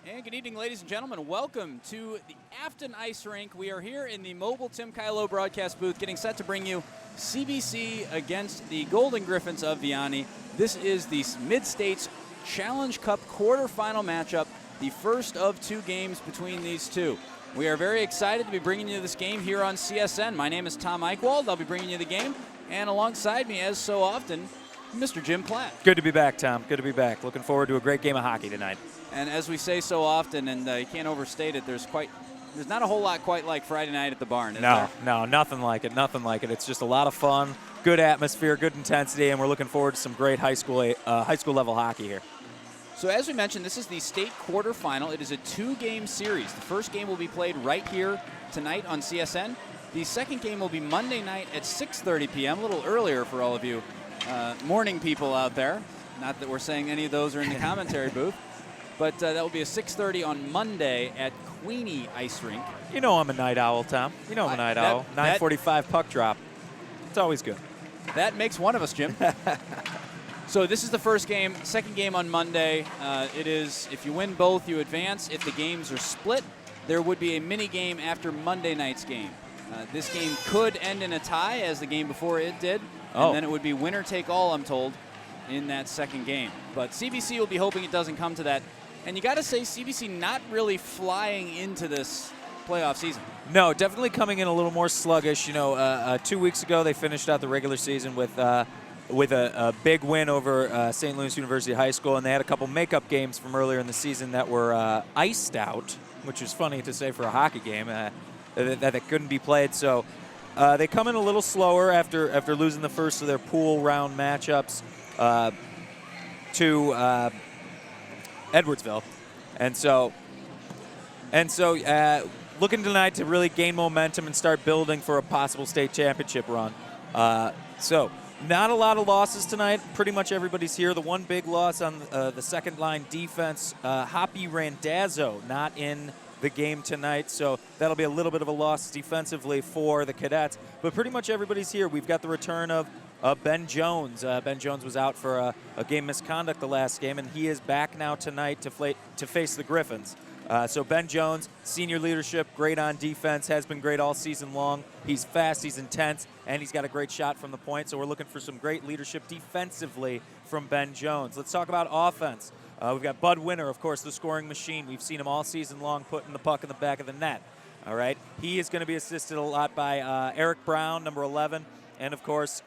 And good evening, ladies and gentlemen. Welcome to the Afton Ice Rink. We are here in the mobile Tim Kylo broadcast booth getting set to bring you CBC against the Golden Griffins of Vianney. This is the Mid-States Challenge Cup quarterfinal matchup, the first of two games between these two. We are very excited to be bringing you this game here on CSN. My name is Tom Eichwald. I'll be bringing you the game. And alongside me, as so often, Mr. Jim Platt. Good to be back, Tom. Good to be back. Looking forward to a great game of hockey tonight. And as we say so often, and you can't overstate it, there's not a whole lot quite like Friday night at the barn, is there? No, nothing like it, nothing like it. It's just a lot of fun, good atmosphere, good intensity, and we're looking forward to some great high school level hockey here. So as we mentioned, this is the state quarterfinal. It is a two-game series. The first game will be played right here tonight on CSN. The second game will be Monday night at 6:30 p.m., a little earlier for all of you morning people out there. Not that we're saying any of those are in the commentary booth. But that will be a 6:30 on Monday at Queenie Ice Rink. You know I'm a night owl, Tom. You know I'm a night owl. 9:45 puck drop. It's always good. That makes one of us, Jim. So this is the first game. Second game on Monday. It is, if you win both, you advance. If the games are split, there would be a mini game after Monday night's game. This game could end in a tie, as the game before it did. And then it would be winner take all, I'm told, in that second game. But CBC will be hoping it doesn't come to that. And you got to say, CBC not really flying into this playoff season. No, definitely coming in a little more sluggish. You know, 2 weeks ago they finished out the regular season with a big win over St. Louis University High School, and they had a couple makeup games from earlier in the season that were iced out, which is funny to say for a hockey game, that couldn't be played. So they come in a little slower after losing the first of their pool round matchups to Edwardsville, and so looking tonight to really gain momentum and start building for a possible state championship run. So not a lot of losses tonight. Pretty much everybody's here. The one big loss on the second line defense, Hoppy Randazzo, not in the game tonight, so that'll be a little bit of a loss defensively for the Cadets. But pretty much everybody's here. We've got the return of Ben Jones. Ben Jones was out for a game misconduct the last game, and he is back now tonight to face the Griffins. So Ben Jones, senior leadership, great on defense, has been great all season long. He's fast, he's intense, and he's got a great shot from the point. So we're looking for some great leadership defensively from Ben Jones. Let's talk about offense. We've got Bud Winter, of course, the scoring machine. We've seen him all season long putting the puck in the back of the net. All right, he is going to be assisted a lot by Eric Brown, number 11. And, of course,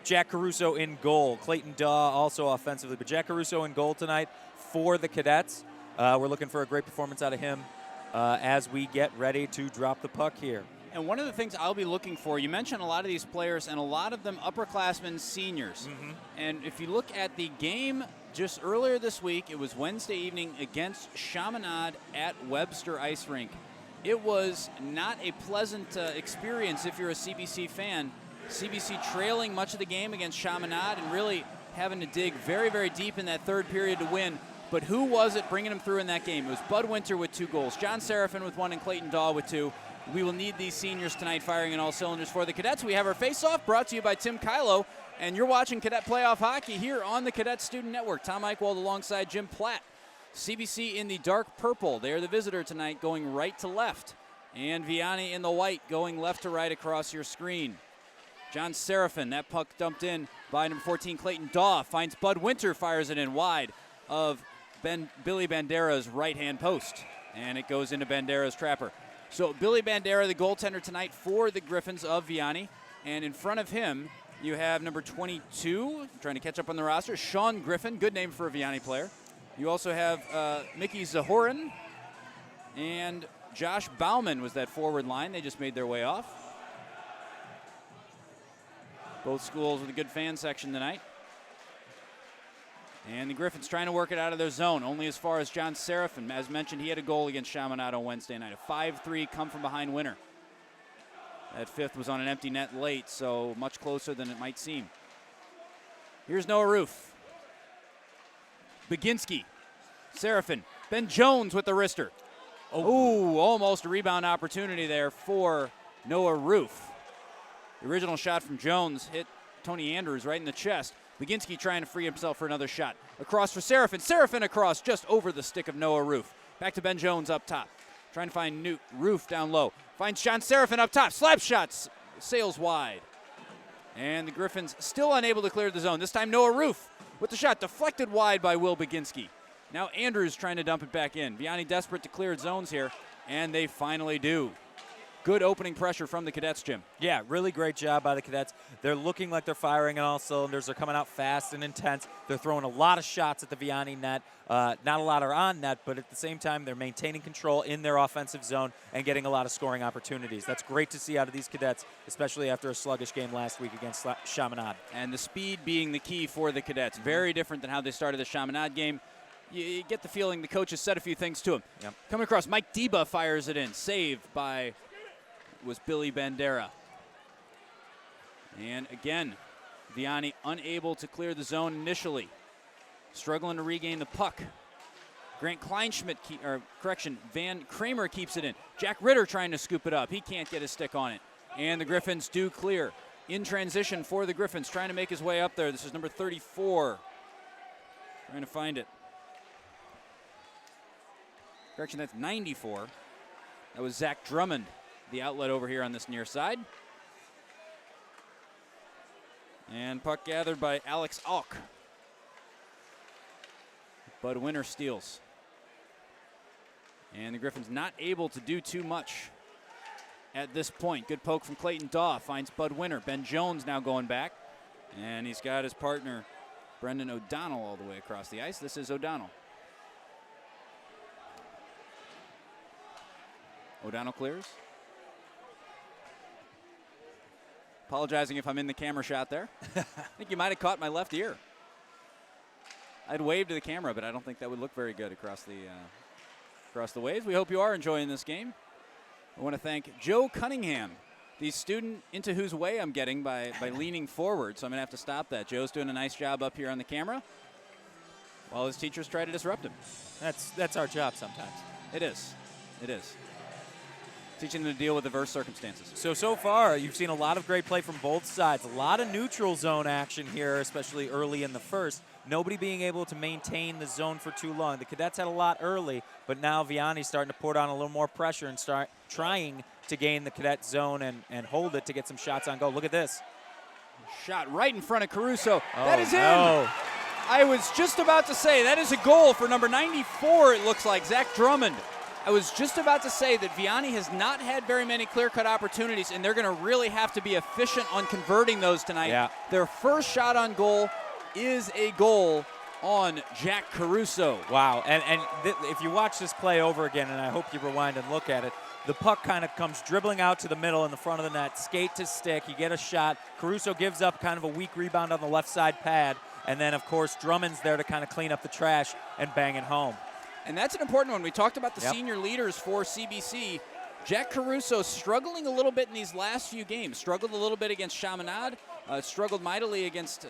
Jack Caruso in goal. Clayton Daw also offensively. But Jack Caruso in goal tonight for the Cadets. We're looking for a great performance out of him as we get ready to drop the puck here. And one of the things I'll be looking for, you mentioned a lot of these players, and a lot of them upperclassmen seniors. Mm-hmm. And if you look at the game just earlier this week, it was Wednesday evening against Chaminade at Webster Ice Rink. It was not a pleasant experience if you're a CBC fan. CBC trailing much of the game against Chaminade and really having to dig very, very deep in that third period to win. But who was it bringing them through in that game? It was Bud Winter with 2 goals, John Seraphin with 1, and Clayton Daw with 2. We will need these seniors tonight firing in all cylinders for the Cadets. We have our face-off brought to you by Tim Kylo, and you're watching Cadet Playoff Hockey here on the Cadet Student Network. Tom Eichwald alongside Jim Platt. CBC in the dark purple. They are the visitor tonight, going right to left. And Vianney in the white, going left to right across your screen. John Seraphin, that puck dumped in by number 14, Clayton Daw, finds Bud Winter, fires it in wide of Billy Bandera's right-hand post. And it goes into Bandera's trapper. So Billy Bandera, the goaltender tonight for the Griffins of Vianney. And in front of him, you have number 22, trying to catch up on the roster, Sean Griffin, good name for a Vianney player. You also have Mickey Zahorin and Josh Bauman was that forward line. They just made their way off. Both schools with a good fan section tonight. And the Griffins trying to work it out of their zone, only as far as John Seraphin. As mentioned, he had a goal against Chaminade on Wednesday night. A 5-3 come from behind winner. That fifth was on an empty net late, so much closer than it might seem. Here's Noah Roof. Baginski. Seraphin. Ben Jones with the wrister. Oh, almost a rebound opportunity there for Noah Roof. The original shot from Jones hit Tony Andrews right in the chest. Baginski trying to free himself for another shot. Across for Seraphin. Seraphin across just over the stick of Noah Roof. Back to Ben Jones up top. Trying to find Newt. Roof down low. Finds John Seraphin up top. Slap shots. Sails wide. And the Griffins still unable to clear the zone. This time Noah Roof with the shot. Deflected wide by Will Baginski. Now Andrews trying to dump it back in. Vianney desperate to clear zones here. And they finally do. Good opening pressure from the Cadets, Jim. Yeah, really great job by the Cadets. They're looking like they're firing on all cylinders. They're coming out fast and intense. They're throwing a lot of shots at the Vianney net. Not a lot are on net, but at the same time, they're maintaining control in their offensive zone and getting a lot of scoring opportunities. That's great to see out of these Cadets, especially after a sluggish game last week against Chaminade. And the speed being the key for the Cadets. Very different than how they started the Chaminade game. You get the feeling the coach has said a few things to him. Yep. Coming across, Mike Deba fires it in. Saved by was Billy Bandera. And again, Vianney unable to clear the zone initially. Struggling to regain the puck. Grant Kleinschmidt, Van Kramer keeps it in. Jack Ritter trying to scoop it up. He can't get his stick on it. And the Griffins do clear. In transition for the Griffins, trying to make his way up there. This is number 34. Trying to find it. Correction, that's 94. That was Zach Drummond, the outlet over here on this near side. And puck gathered by Alex Alk. Bud Winter steals. And the Griffins not able to do too much at this point. Good poke from Clayton Daw, finds Bud Winter. Ben Jones now going back. And he's got his partner, Brendan O'Donnell, all the way across the ice. This is O'Donnell. O'Donnell clears. Apologizing if I'm in the camera shot there. I think you might have caught my left ear. I'd wave to the camera, but I don't think that would look very good across the waves. We hope you are enjoying this game. I want to thank Joe Cunningham, the student into whose way I'm getting by leaning forward, so I'm going to have to stop that. Joe's doing a nice job up here on the camera while his teachers try to disrupt him. That's our job sometimes. It is. It is. Teaching them to deal with adverse circumstances. So far, you've seen a lot of great play from both sides. A lot of neutral zone action here, especially early in the first. Nobody being able to maintain the zone for too long. The Cadets had a lot early, but now Vianney's starting to put on a little more pressure and start trying to gain the Cadet zone and hold it to get some shots on goal. Look at this. Shot right in front of Caruso. Oh, that is no. in. I was just about to say, that is a goal for number 94, it looks like, Zach Drummond. I was just about to say that Vianney has not had very many clear-cut opportunities, and they're going to really have to be efficient on converting those tonight. Yeah. Their first shot on goal is a goal on Jack Caruso. Wow, and if you watch this play over again, and I hope you rewind and look at it, the puck kind of comes dribbling out to the middle in the front of the net, skate to stick, you get a shot. Caruso gives up kind of a weak rebound on the left side pad, and then, of course, Drummond's there to kind of clean up the trash and bang it home. And that's an important one. We talked about the senior leaders for CBC. Jack Caruso struggling a little bit in these last few games. Struggled a little bit against Chaminade. Struggled mightily against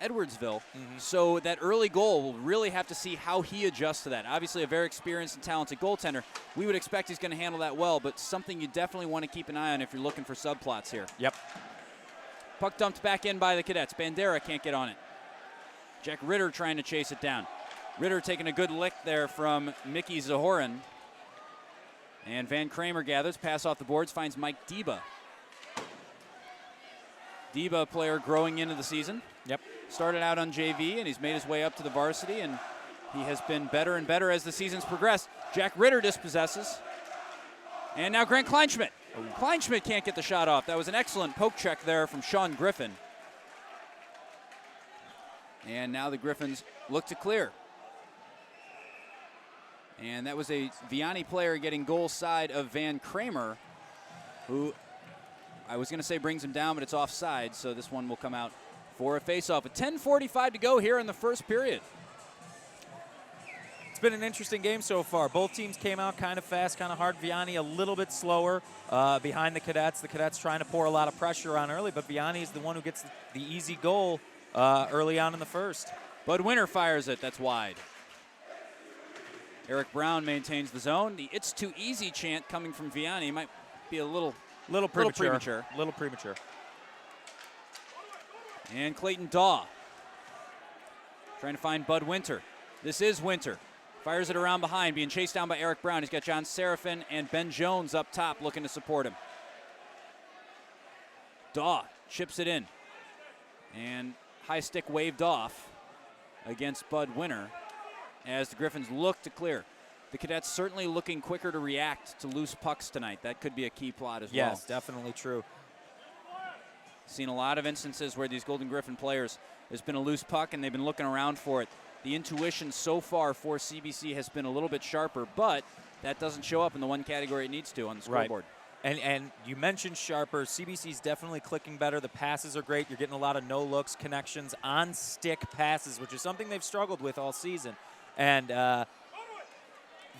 Edwardsville. So that early goal, we'll really have to see how he adjusts to that. Obviously a very experienced and talented goaltender. We would expect he's going to handle that well, but something you definitely want to keep an eye on if you're looking for subplots here. Yep. Puck dumped back in by the Cadets. Bandera can't get on it. Jack Ritter trying to chase it down. Ritter taking a good lick there from Mickey Zahoran. And Van Kramer gathers, pass off the boards, finds Mike Deba. Deba, player growing into the season. Yep. Started out on JV, and he's made his way up to the varsity, and he has been better and better as the season's progressed. Jack Ritter dispossesses. And now Grant Kleinschmidt. Kleinschmidt can't get the shot off. That was an excellent poke check there from Sean Griffin. And now the Griffins look to clear. And that was a Vianney player getting goal side of Van Kramer, who I was going to say brings him down, but it's offside, so this one will come out for a faceoff. With 10:45 to go here in the first period. It's been an interesting game so far. Both teams came out kind of fast, kind of hard. Vianney a little bit slower behind the Cadets. The Cadets trying to pour a lot of pressure on early, but Vianney is the one who gets the easy goal early on in the first. Bud Winter fires it. That's wide. Eric Brown maintains the zone. The "it's too easy" chant coming from Vianney might be a little premature. Little premature. And Clayton Daw Trying to find Bud Winter. This is Winter. Fires it around behind, being chased down by Eric Brown. He's got John Seraphin and Ben Jones up top looking to support him. Daw chips it in. And high stick waved off against Bud Winter as the Griffins look to clear. The Cadets certainly looking quicker to react to loose pucks tonight. That could be a key plot as well. Yes, definitely true. Seen a lot of instances where these Golden Griffin players, there's been a loose puck and they've been looking around for it. The intuition so far for CBC has been a little bit sharper, but that doesn't show up in the one category it needs to on the scoreboard. Right. And you mentioned sharper. CBC's definitely clicking better. The passes are great. You're getting a lot of no-looks, connections, on-stick passes, which is something they've struggled with all season. And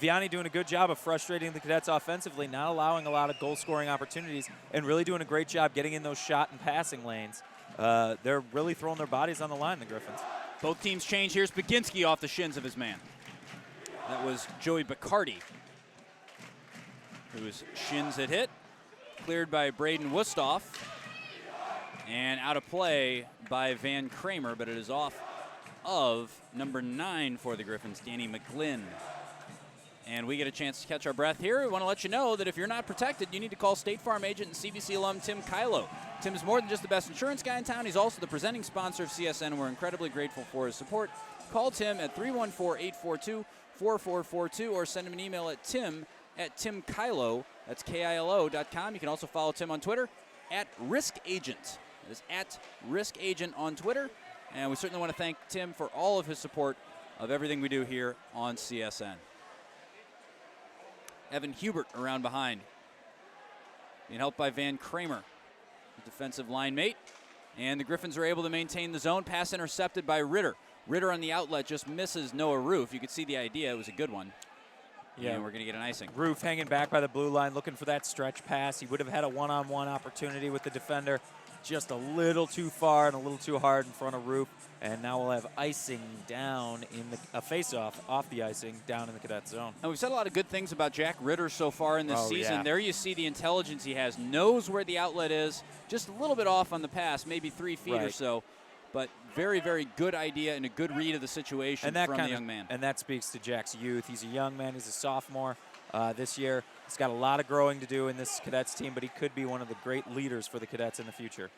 Vianney doing a good job of frustrating the Cadets offensively, not allowing a lot of goal-scoring opportunities, and really doing a great job getting in those shot and passing lanes. They're really throwing their bodies on the line, the Griffins. Both teams change. Here's Baginski off the shins of his man. That was Joey Bacardi, whose shins had hit. Cleared by Braden Wustoff. And out of play by Van Kramer, but it is off of number 9 for the Griffins, Danny McGlynn. And we get a chance to catch our breath here. We want to let you know that if you're not protected, you need to call State Farm agent and CBC alum Tim Kylo. Tim is more than just the best insurance guy in town. He's also the presenting sponsor of CSN, and we're incredibly grateful for his support. Call Tim at 314-842-4442 or send him an email at tim@timkylo, that's KILO.com. You can also follow Tim on Twitter at RiskAgent. That is at RiskAgent on Twitter. And we certainly want to thank Tim for all of his support of everything we do here on CSN. Evan Hubert around behind, being helped by Van Kramer, the defensive line mate. And the Griffins are able to maintain the zone. Pass intercepted by Ritter. Ritter on the outlet just misses Noah Roof. You could see the idea. It was a good one. Yeah, and we're going to get an icing. Roof hanging back by the blue line, looking for that stretch pass. He would have had a one-on-one opportunity with the defender. Just a little too far and a little too hard in front of Roof. And now we'll have icing down in the face-off, off the icing, down in the Cadet zone. And we've said a lot of good things about Jack Ritter so far in this season. Yeah. There you see the intelligence he has. Knows where the outlet is. Just a little bit off on the pass, maybe 3 feet or so. But very, very good idea and a good read of the situation from the young man. And that speaks to Jack's youth. He's a young man. He's a sophomore this year. He's got a lot of growing to do in this Cadets team, but he could be one of the great leaders for the Cadets in the future.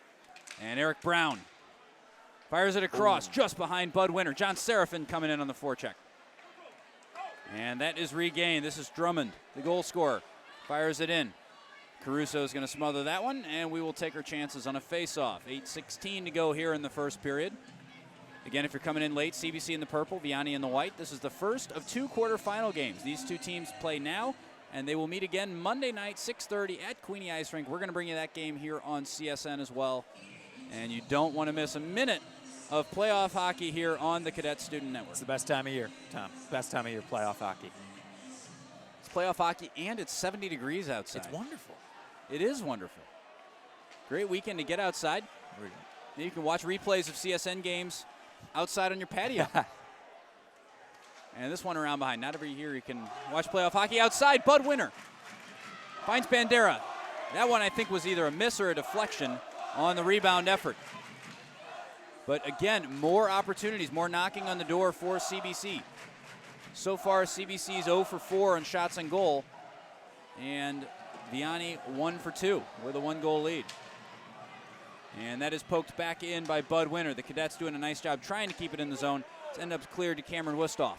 And Eric Brown fires it across just behind Bud Winter. John Seraphin coming in on the forecheck. And that is regained. This is Drummond, the goal scorer. Fires it in. Caruso is going to smother that one, and we will take our chances on a face-off. 8:16 to go here in the first period. Again, if you're coming in late, CBC in the purple, Vianney in the white. This is the first of 2 quarterfinal games. These 2 teams play now, and they will meet again Monday night, 6:30 at Queenie Ice Rink. We're going to bring you that game here on CSN as well. And you don't want to miss a minute of playoff hockey here on the Cadet Student Network. It's the best time of year, Tom. Best time of year, playoff hockey. It's playoff hockey, and it's 70 degrees outside. It's wonderful. It is wonderful. Great weekend to get outside. You can watch replays of CSN games outside on your patio. And this one around behind. Not every year you can watch playoff hockey outside. Bud Winter finds Bandera. That one I think was either a miss or a deflection on the rebound effort. But again, more opportunities, more knocking on the door for CBC. So far, CBC's 0 for 4 on shots on goal. And Vianney 1 for 2 with a 1-goal lead. And that is poked back in by Bud Winter. The Cadets doing a nice job trying to keep it in the zone. It's ended up cleared to Cameron Wustoff.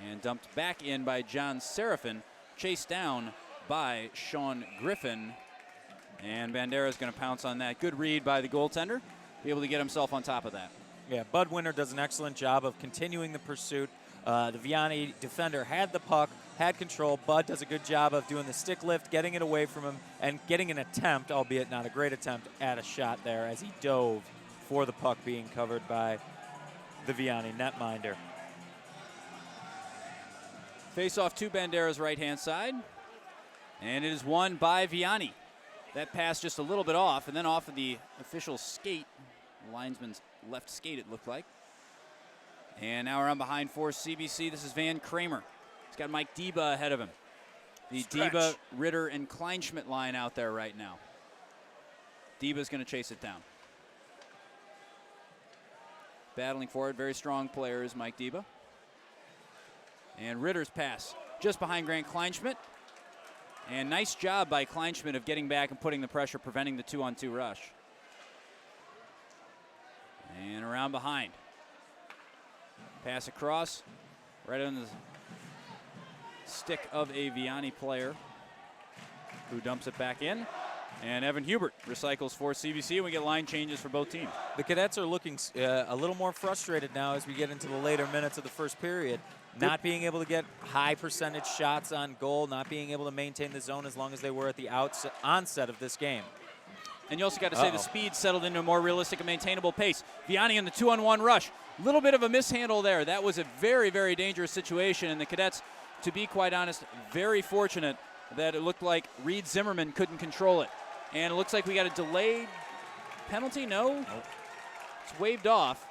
And dumped back in by John Seraphin. Chased down by Sean Griffin. And Bandera is going to pounce on that. Good read by the goaltender. Be able to get himself on top of that. Yeah, Bud Winter does an excellent job of continuing the pursuit. The Vianney defender had the puck, had control. Bud does a good job of doing the stick lift, getting it away from him, and getting an attempt, albeit not a great attempt, at a shot there as he dove for the puck being covered by the Vianney netminder. Face off to Bandera's right-hand side. And it is won by Vianney. That pass just a little bit off, and then off of the official skate, the linesman's left skate it looked like. And now around behind for CBC, this is Van Kramer. He's got Mike Deba ahead of him. The Deba, Ritter, and Kleinschmidt line out there right now. Deba's going to chase it down. battling for it. Very strong player is Mike Deba. And Ritter's pass just behind Grant Kleinschmidt. And nice job by Kleinschmidt of getting back and putting the pressure, preventing the 2-on-2 rush. And around behind. Pass across, right on the stick of a Vianney player who dumps it back in. And Evan Hubert recycles for CBC, and we get line changes for both teams. The Cadets are looking a little more frustrated now as we get into the later minutes of the first period. Not being able to get high percentage shots on goal, not being able to maintain the zone as long as they were at the onset of this game. And you also got to say the speed settled into a more realistic and maintainable pace. Vianney in the 2-on-1 rush. Little bit of a mishandle there. That was a very, very dangerous situation, and the Cadets, to be quite honest, very fortunate that it looked like Reed Zimmerman couldn't control it. And it looks like we got a delayed penalty. No? Nope. It's waved off.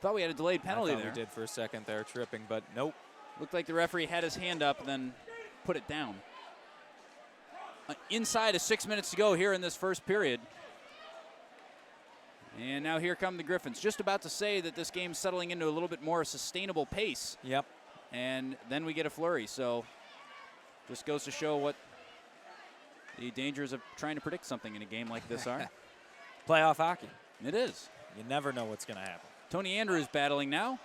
Thought we had a delayed penalty there. We did for a second there, tripping, but nope. Looked like the referee had his hand up, then put it down. Inside of 6 minutes to go here in this first period. And now here come the Griffins. Just about to say that this game's settling into a little bit more sustainable pace. Yep. And then we get a flurry. So just goes to show what the dangers of trying to predict something in a game like this are. Playoff hockey. It is. You never know what's going to happen. Tony Andrews battling now.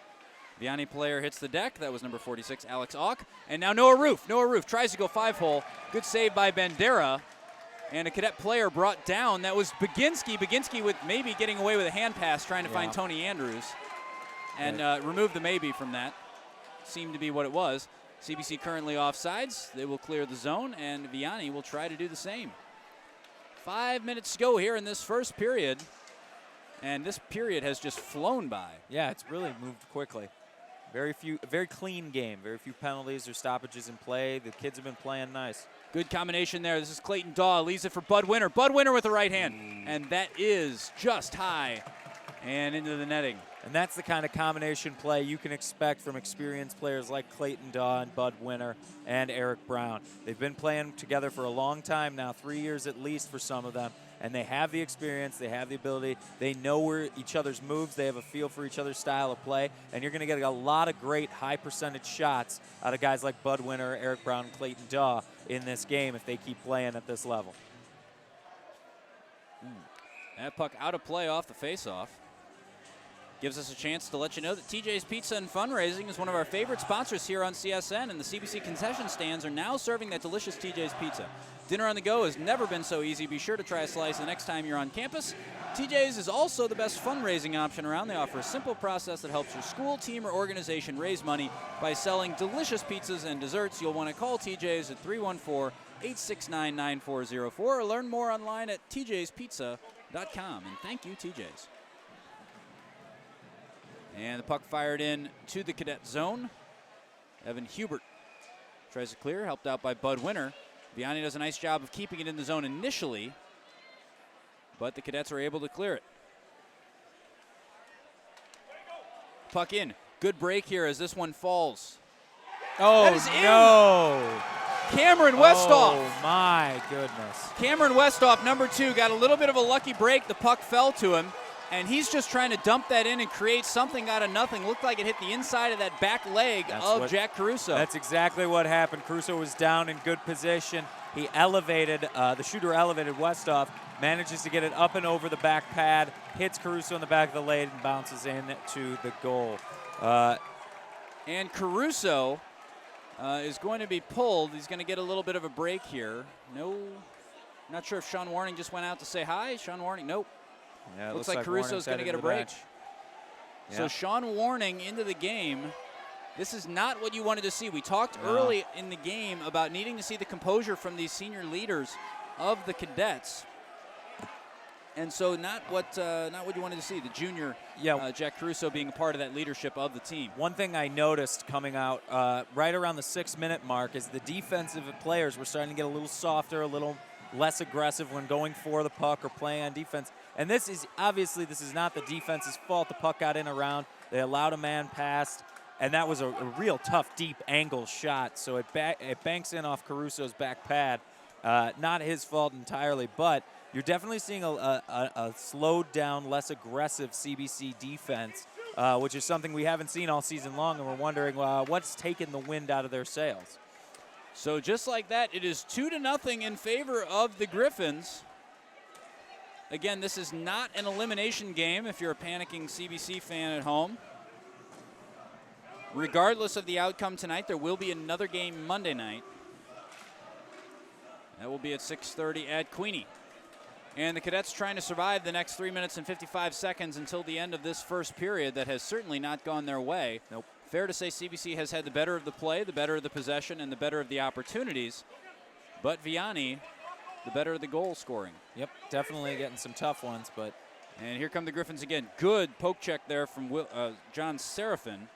Vianney player hits the deck. That was number 46, Alex Auk. And now Noah Roof. Noah Roof tries to go 5-hole. Good save by Bandera. And a Cadet player brought down. That was Baginski. Baginski with maybe getting away with a hand pass, trying to find Tony Andrews. And remove the maybe from that. Seemed to be what it was. CBC currently offsides. They will clear the zone, and Vianney will try to do the same. 5 minutes to go here in this first period. And this period has just flown by. Yeah, it's really moved quickly. Very clean game. Very few penalties or stoppages in play. The kids have been playing nice. Good combination there. This is Clayton Daw. Leaves it for Bud Winter. Bud Winter with the right hand. And that is just high and into the netting. And that's the kind of combination play you can expect from experienced players like Clayton Daw and Bud Winter and Eric Brown. They've been playing together for a long time now, 3 years at least for some of them. And they have the experience, they have the ability, they know where each other's moves, they have a feel for each other's style of play, and you're going to get a lot of great high percentage shots out of guys like Bud Winter, Eric Brown, and Clayton Daw in this game if they keep playing at this level. That puck out of play off the faceoff. Gives us a chance to let you know that TJ's Pizza and Fundraising is one of our favorite sponsors here on CSN, and the CBC concession stands are now serving that delicious TJ's Pizza. Dinner on the go has never been so easy. Be sure to try a slice the next time you're on campus. TJ's is also the best fundraising option around. They offer a simple process that helps your school, team, or organization raise money by selling delicious pizzas and desserts. You'll want to call TJ's at 314-869-9404 or learn more online at tjspizza.com. And thank you, TJ's. And the puck fired in to the Cadet zone. Evan Hubert tries to clear, helped out by Bud Winter. Vianney does a nice job of keeping it in the zone initially, but the Cadets are able to clear it. Puck in. Good break here as this one falls. Oh, no. Cameron Westhoff. Oh, my goodness. Cameron Westhoff, number 2, got a little bit of a lucky break. The puck fell to him. And he's just trying to dump that in and create something out of nothing. Looked like it hit the inside of that back leg of Jack Caruso. That's exactly what happened. Caruso was down in good position. He elevated, the shooter elevated Westhoff, manages to get it up and over the back pad, hits Caruso in the back of the leg and bounces in to the goal. And Caruso is going to be pulled. He's going to get a little bit of a break here. No, not sure if Sean Warning just went out to say hi. Sean Warning, nope. Yeah, looks like Caruso's going to get a break. Yeah. So Sean Warning into the game. This is not what you wanted to see. We talked early in the game about needing to see the composure from these senior leaders of the Cadets. And so not what you wanted to see, the junior Jack Caruso being a part of that leadership of the team. One thing I noticed coming out right around the 6-minute mark is the defensive players were starting to get a little softer, a little less aggressive when going for the puck or playing on defense. And this is not the defense's fault. The puck got in around. They allowed a man past, and that was a real tough, deep angle shot. So it banks in off Caruso's back pad. Not his fault entirely, but you're definitely seeing a slowed down, less aggressive CBC defense, which is something we haven't seen all season long, and we're wondering what's taken the wind out of their sails. So just like that, it is 2-0 in favor of the Griffins. Again, this is not an elimination game if you're a panicking CBC fan at home. Regardless of the outcome tonight, there will be another game Monday night. That will be at 6:30 at Queenie. And the Cadets trying to survive the next 3 minutes and 55 seconds until the end of this first period that has certainly not gone their way. Nope. Fair to say CBC has had the better of the play, the better of the possession, and the better of the opportunities. But Vianney, the better of the goal scoring. Yep, definitely getting some tough ones, but. And here come the Griffins again. Good poke check there from John Seraphin.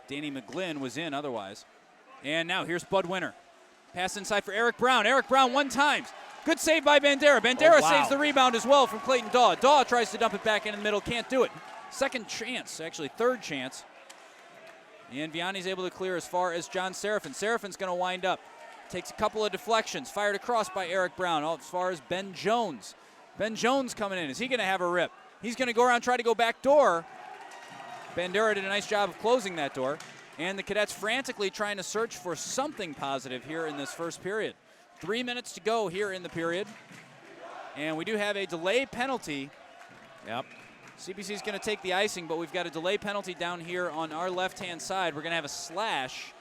Danny McGlynn was in otherwise. And now here's Bud Winter. Pass inside for Eric Brown. Eric Brown one time. Good save by Bandera. Bandera saves the rebound as well from Clayton Daw. Daw tries to dump it back in the middle. Can't do it. Second chance, actually third chance. And Vianney's able to clear as far as John Seraphin. Seraphin's going to wind up. Takes a couple of deflections. Fired across by Eric Brown. As far as Ben Jones. Ben Jones coming in. Is he going to have a rip? He's going to go around, try to go back door. Bandera did a nice job of closing that door. And the Cadets frantically trying to search for something positive here in this first period. 3 minutes to go here in the period. And we do have a delay penalty. Yep. CBC is going to take the icing, but we've got a delay penalty down here on our left-hand side. We're going to have a slash.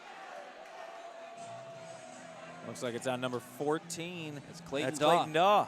Looks like it's on number 14. It's Clayton That's Daw. Clayton Daw.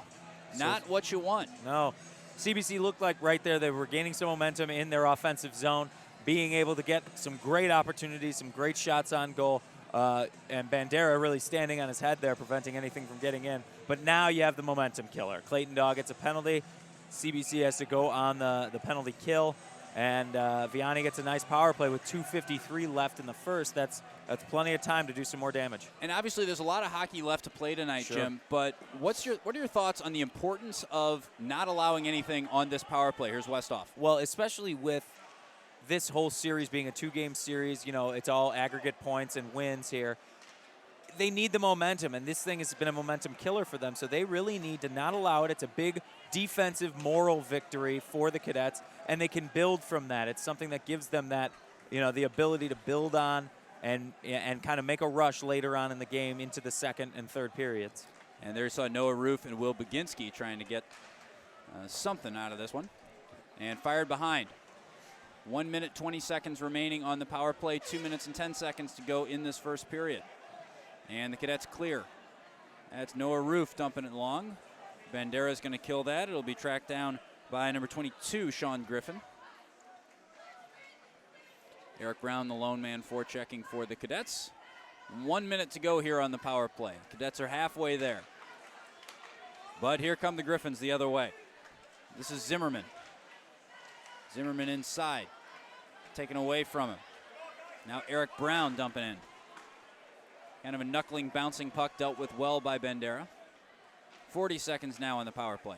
Not what you want. No. CBC looked like right there they were gaining some momentum in their offensive zone, being able to get some great opportunities, some great shots on goal, and Bandera really standing on his head there, preventing anything from getting in. But now you have the momentum killer. Clayton Daw gets a penalty. CBC has to go on the penalty kill, and Vianney gets a nice power play with 2:53 left in the first. That's plenty of time to do some more damage. And obviously there's a lot of hockey left to play tonight, Sure. Jim, but what are your thoughts on the importance of not allowing anything on this power play? Here's Westhoff. Well, especially with this whole series being a two-game series, you know, it's all aggregate points and wins here. They need the momentum, and this thing has been a momentum killer for them, so they really need to not allow it. It's a big defensive moral victory for the Cadets, and they can build from that. It's something that gives them that, you know, the ability to build on and kind of make a rush later on in the game into the second and third periods. And there you saw Noah Roof and Will Baginski trying to get something out of this one. And fired behind. 1 minute, 20 seconds remaining on the power play. 2 minutes and 10 seconds to go in this first period. And the Cadets clear. That's Noah Roof dumping it long. Bandera's going to kill that. It'll be tracked down by number 22, Sean Griffin. Eric Brown, the lone man, forechecking for the Cadets. 1 minute to go here on the power play. Cadets are halfway there. But here come the Griffins the other way. This is Zimmerman. Zimmerman inside. Taken away from him. Now Eric Brown dumping in. Kind of a knuckling, bouncing puck dealt with well by Bandera. 40 seconds now on the power play.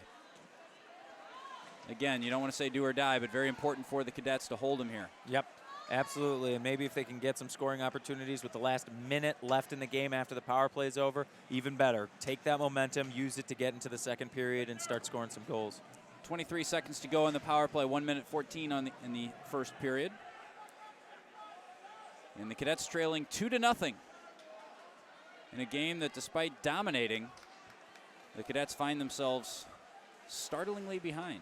Again, you don't want to say do or die, but very important for the Cadets to hold them here. Yep, absolutely. And maybe if they can get some scoring opportunities with the last minute left in the game after the power play is over, even better. Take that momentum, use it to get into the second period and start scoring some goals. 23 seconds to go on the power play. 1 minute 14 in the first period. And the Cadets trailing 2-0 in a game that, despite dominating, the Cadets find themselves startlingly behind.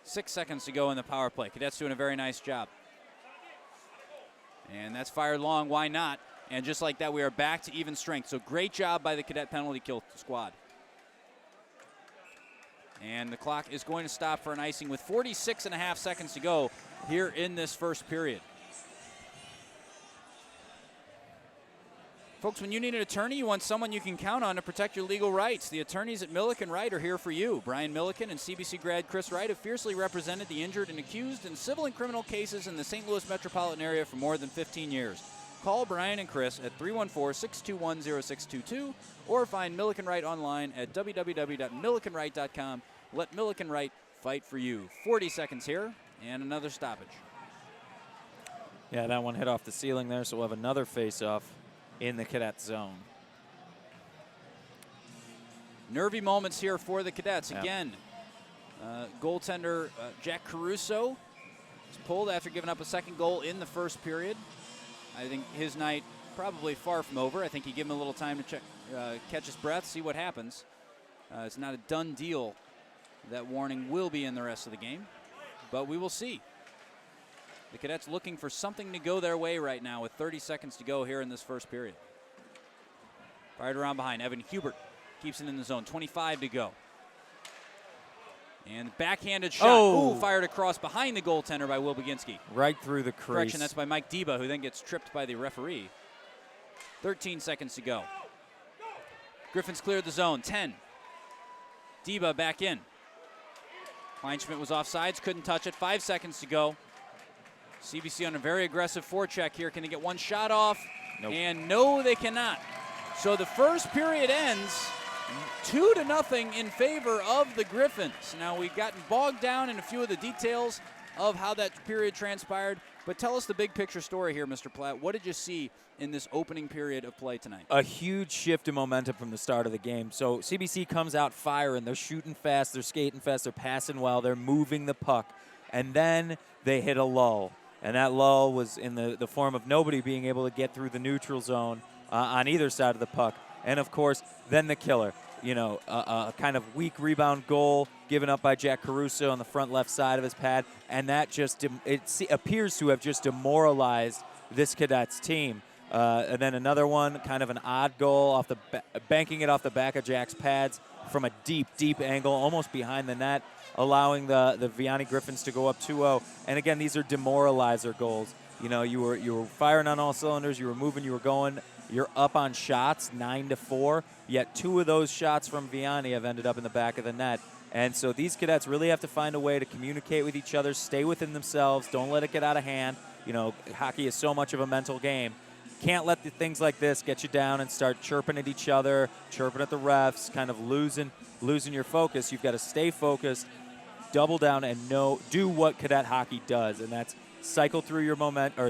6 seconds to go in the power play. Cadets doing a very nice job. And that's fired long. Why not? And just like that, we are back to even strength. So great job by the Cadet penalty kill squad. And the clock is going to stop for an icing with 46.5 seconds to go here in this first period. Folks, when you need an attorney, you want someone you can count on to protect your legal rights. The attorneys at Milliken Wright are here for you. Brian Milliken and CBC grad Chris Wright have fiercely represented the injured and accused in civil and criminal cases in the St. Louis metropolitan area for more than 15 years. Call Brian and Chris at 314-621-0622 or find Milliken Wright online at www.millikenwright.com. Let Milliken Wright fight for you. 40 seconds here and another stoppage. Yeah, that one hit off the ceiling there, so we'll have another face-off in the Cadet zone. Nervy moments here for the Cadets. Again, goaltender Jack Caruso was pulled after giving up a second goal in the first period. I think his night probably far from over. I think he gave him a little time to catch his breath, see what happens. It's not a done deal. That warning will be in the rest of the game, but we will see. The Cadets looking for something to go their way right now with 30 seconds to go here in this first period. Fired around behind. Evan Hubert keeps it in the zone. 25 to go. And backhanded shot. Oh. Ooh, fired across behind the goaltender by Will Baginski. Right through the crease. Correction, that's by Mike Deba, who then gets tripped by the referee. 13 seconds to go. Griffins cleared the zone. 10. Deba back in. Kleinschmidt was offsides, couldn't touch it. 5 seconds to go. CBC on a very aggressive forecheck here. Can they get one shot off? Nope. And no, they cannot. So the first period ends 2-0 in favor of the Griffins. Now, we've gotten bogged down in a few of the details of how that period transpired, but tell us the big picture story here, Mr. Platt. What did you see in this opening period of play tonight? A huge shift in momentum from the start of the game. So CBC comes out firing. They're shooting fast. They're skating fast. They're passing well. They're moving the puck. And then they hit a lull. And that lull was in the form of nobody being able to get through the neutral zone on either side of the puck. And, of course, then the killer. You know, a kind of weak rebound goal given up by Jack Caruso on the front left side of his pad. And that just appears to have just demoralized this Cadets team. And then another one, kind of an odd goal, off the banking it off the back of Jack's pads from a deep, deep angle, almost behind the net, allowing the Vianney Griffins to go up 2-0. And again, these are demoralizer goals. You know, you were firing on all cylinders, you were moving, you were going. You're up on shots, 9-4. Yet 2 of those shots from Vianney have ended up in the back of the net. And so these Cadets really have to find a way to communicate with each other, stay within themselves, don't let it get out of hand. You know, hockey is so much of a mental game. Can't let things like this get you down and start chirping at each other, chirping at the refs, kind of losing your focus. You've got to stay focused, double down, and do what Cadet hockey does, and that's cycle through your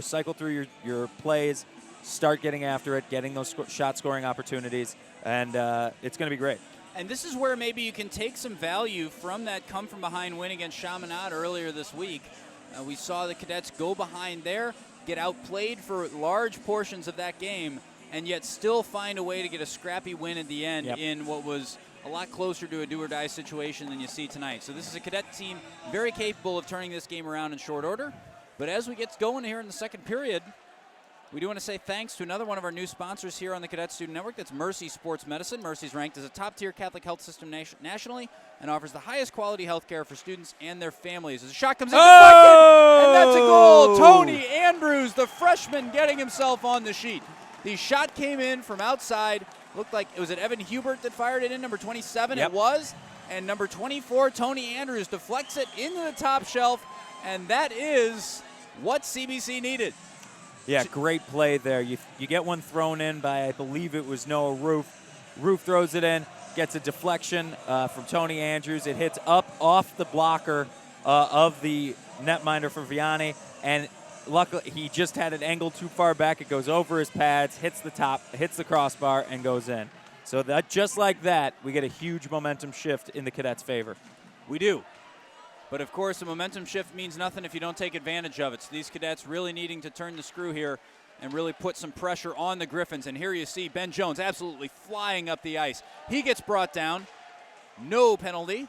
cycle through your plays, start getting after it, getting those shot scoring opportunities, and it's going to be great. And this is where maybe you can take some value from that come-from-behind win against Chaminade earlier this week. We saw the Cadets go behind there, get outplayed for large portions of that game, and yet still find a way to get a scrappy win at the end in what was a lot closer to a do-or-die situation than you see tonight. So this is a Cadet team very capable of turning this game around in short order. But as we get going here in the second period, we do want to say thanks to another one of our new sponsors here on the Cadet Student Network. That's Mercy Sports Medicine. Mercy's ranked as a top-tier Catholic health system nationally and offers the highest quality health care for students and their families. As a shot comes in, and that's a goal. Tony Andrews, the freshman, getting himself on the sheet. The shot came in from outside. Looked like it was Evan Hubert that fired it in, number 27. It was. And number 24, Tony Andrews, deflects it into the top shelf. And that is what CBC needed. Yeah, great play there. You get one thrown in by, I believe it was Noah Roof. Roof throws it in, gets a deflection from Tony Andrews. It hits up off the blocker of the netminder for Vianney, and luckily he just had it angled too far back. It goes over his pads, hits the top, hits the crossbar, and goes in. So that just like that, we get a huge momentum shift in the Cadets' favor. We do. But, of course, a momentum shift means nothing if you don't take advantage of it. So these Cadets really needing to turn the screw here and really put some pressure on the Griffins. And here you see Ben Jones absolutely flying up the ice. He gets brought down. No penalty.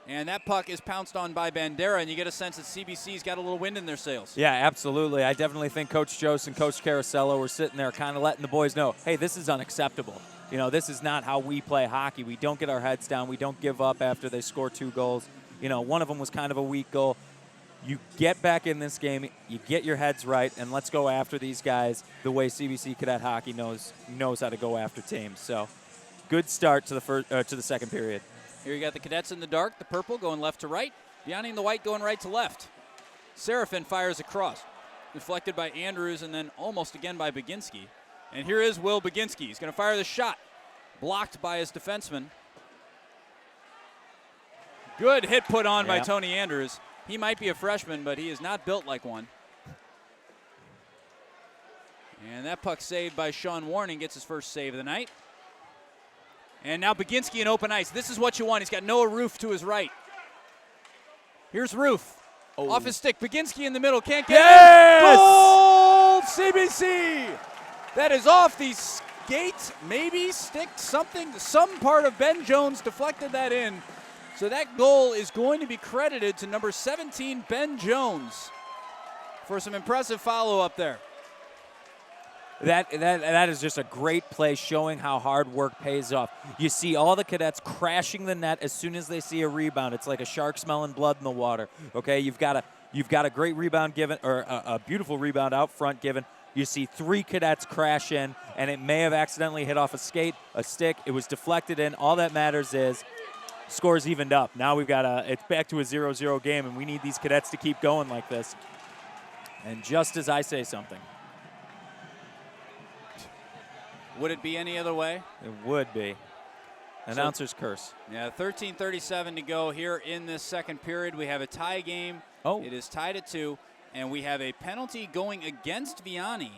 And that puck is pounced on by Bandera, and you get a sense that CBC's got a little wind in their sails. Yeah, absolutely. I definitely think Coach Jost and Coach Carasello were sitting there kind of letting the boys know, hey, this is unacceptable. You know, this is not how we play hockey. We don't get our heads down. We don't give up after they score 2 goals. You know, one of them was kind of a weak goal. You get back in this game, you get your heads right, and let's go after these guys the way CBC Cadet Hockey knows how to go after teams. So, good start to the second period. Here you got the Cadets in the dark, the purple going left to right, Vianney in the white going right to left. Serafin fires across, deflected by Andrews and then almost again by Baginski. And here is Will Baginski. He's going to fire the shot, blocked by his defenseman. Good hit put on by Tony Andrews. He might be a freshman, but he is not built like one. And that puck saved by Sean Warning gets his first save of the night. And now Baginski in open ice. This is what you want. He's got Noah Roof to his right. Here's Roof. Oh. Off his stick. Baginski in the middle. Can't get Yes! it. Goal! CBC! That is off the skate, maybe stick, something. Some part of Ben Jones deflected that in. So that goal is going to be credited to number 17, Ben Jones, for some impressive follow-up there. That is just a great play showing how hard work pays off. You see all the cadets crashing the net as soon as they see a rebound. It's like a shark smelling blood in the water. Okay, you've got a great rebound given, or a beautiful rebound out front given. You see 3 cadets crash in, and it may have accidentally hit off a skate, a stick. It was deflected in. All that matters is scores evened up. Now it's back to a 0-0 game, and we need these cadets to keep going like this. And just as I say something. Would it be any other way? It would be. Announcer's curse. Yeah, 13:37 to go here in this second period. We have a tie game. Oh. It is tied at 2, and we have a penalty going against Vianney.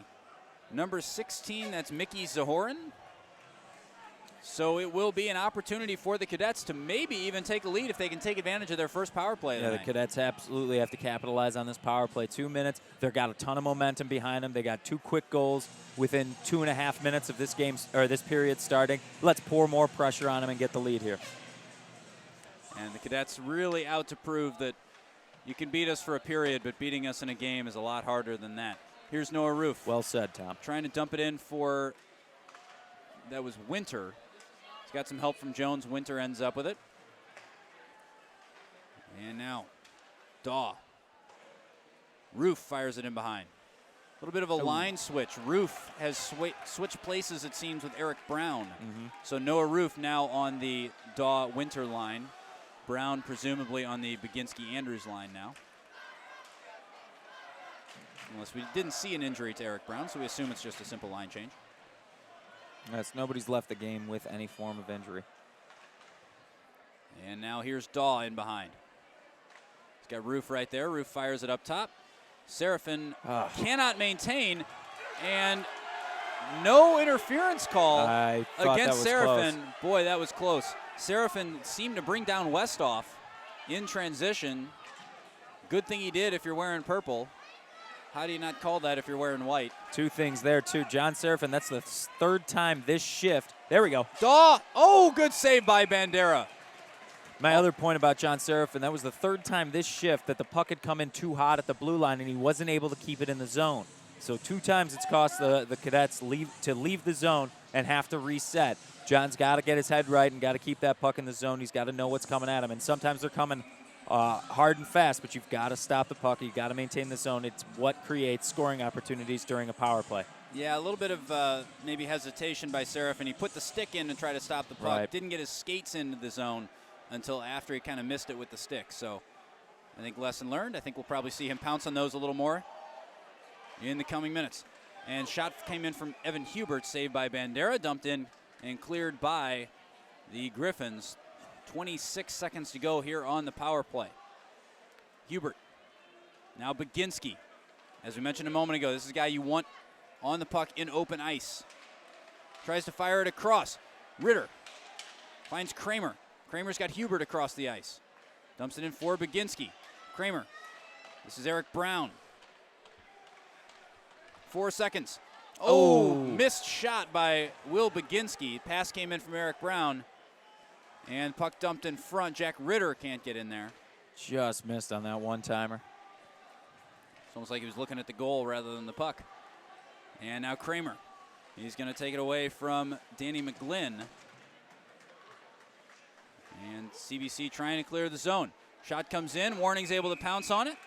Number 16, that's Mickey Zahoran. So it will be an opportunity for the cadets to maybe even take a lead if they can take advantage of their first power play. Yeah, the cadets absolutely have to capitalize on this power play. 2 minutes. They've got a ton of momentum behind them. They got 2 quick goals within 2.5 minutes of this game or this period starting. Let's pour more pressure on them and get the lead here. And the cadets really out to prove that you can beat us for a period, but beating us in a game is a lot harder than that. Here's Noah Roof. Well said, Tom. Trying to dump it in for, that was Winter. He's got some help from Jones. Winter ends up with it. And now, Daw. Roof fires it in behind. A little bit of a line switch. Roof has switched places, it seems, with Eric Brown. So Noah Roof now on the Daw-Winter line. Brown presumably on the Baginski-Andrews line now. Unless we didn't see an injury to Eric Brown, so we assume it's just a simple line change. Yes, nobody's left the game with any form of injury. And now here's Daw in behind. He's got Roof right there. Roof fires it up top. Seraphin cannot maintain, and no interference call against Seraphin. Close. Boy, that was close. Seraphin seemed to bring down Westhoff in transition. Good thing he did if you're wearing purple. How do you not call that if you're wearing white? 2 things there, too. John Seraphin, that's the 3rd time this shift. There we go. Daw. Oh, good save by Bandera. My other point about John Seraphin, that was the 3rd time this shift that the puck had come in too hot at the blue line and he wasn't able to keep it in the zone. So 2 times it's cost the cadets to leave the zone and have to reset. John's got to get his head right and got to keep that puck in the zone. He's got to know what's coming at him. And sometimes they're coming hard and fast, but you've got to stop the puck. You've got to maintain the zone. It's what creates scoring opportunities during a power play. Yeah, a little bit of maybe hesitation by Seraphin. He put the stick in to try to stop the puck. Right. Didn't get his skates into the zone until after he kind of missed it with the stick. So I think lesson learned. I think we'll probably see him pounce on those a little more in the coming minutes. And shot came in from Evan Hubert, saved by Bandera, dumped in and cleared by the Griffins. 26 seconds to go here on the power play. Hubert. Now Baginski. As we mentioned a moment ago, this is a guy you want on the puck in open ice. Tries to fire it across. Ritter finds Kramer. Kramer's got Hubert across the ice. Dumps it in for Baginski. Kramer. This is Eric Brown. 4 seconds. Oh, missed shot by Will Baginski. Pass came in from Eric Brown. And puck dumped in front. Jack Ritter can't get in there. Just missed on that one-timer. It's almost like he was looking at the goal rather than the puck. And now Kramer. He's going to take it away from Danny McGlynn. And CBC trying to clear the zone. Shot comes in. Warning's able to pounce on it.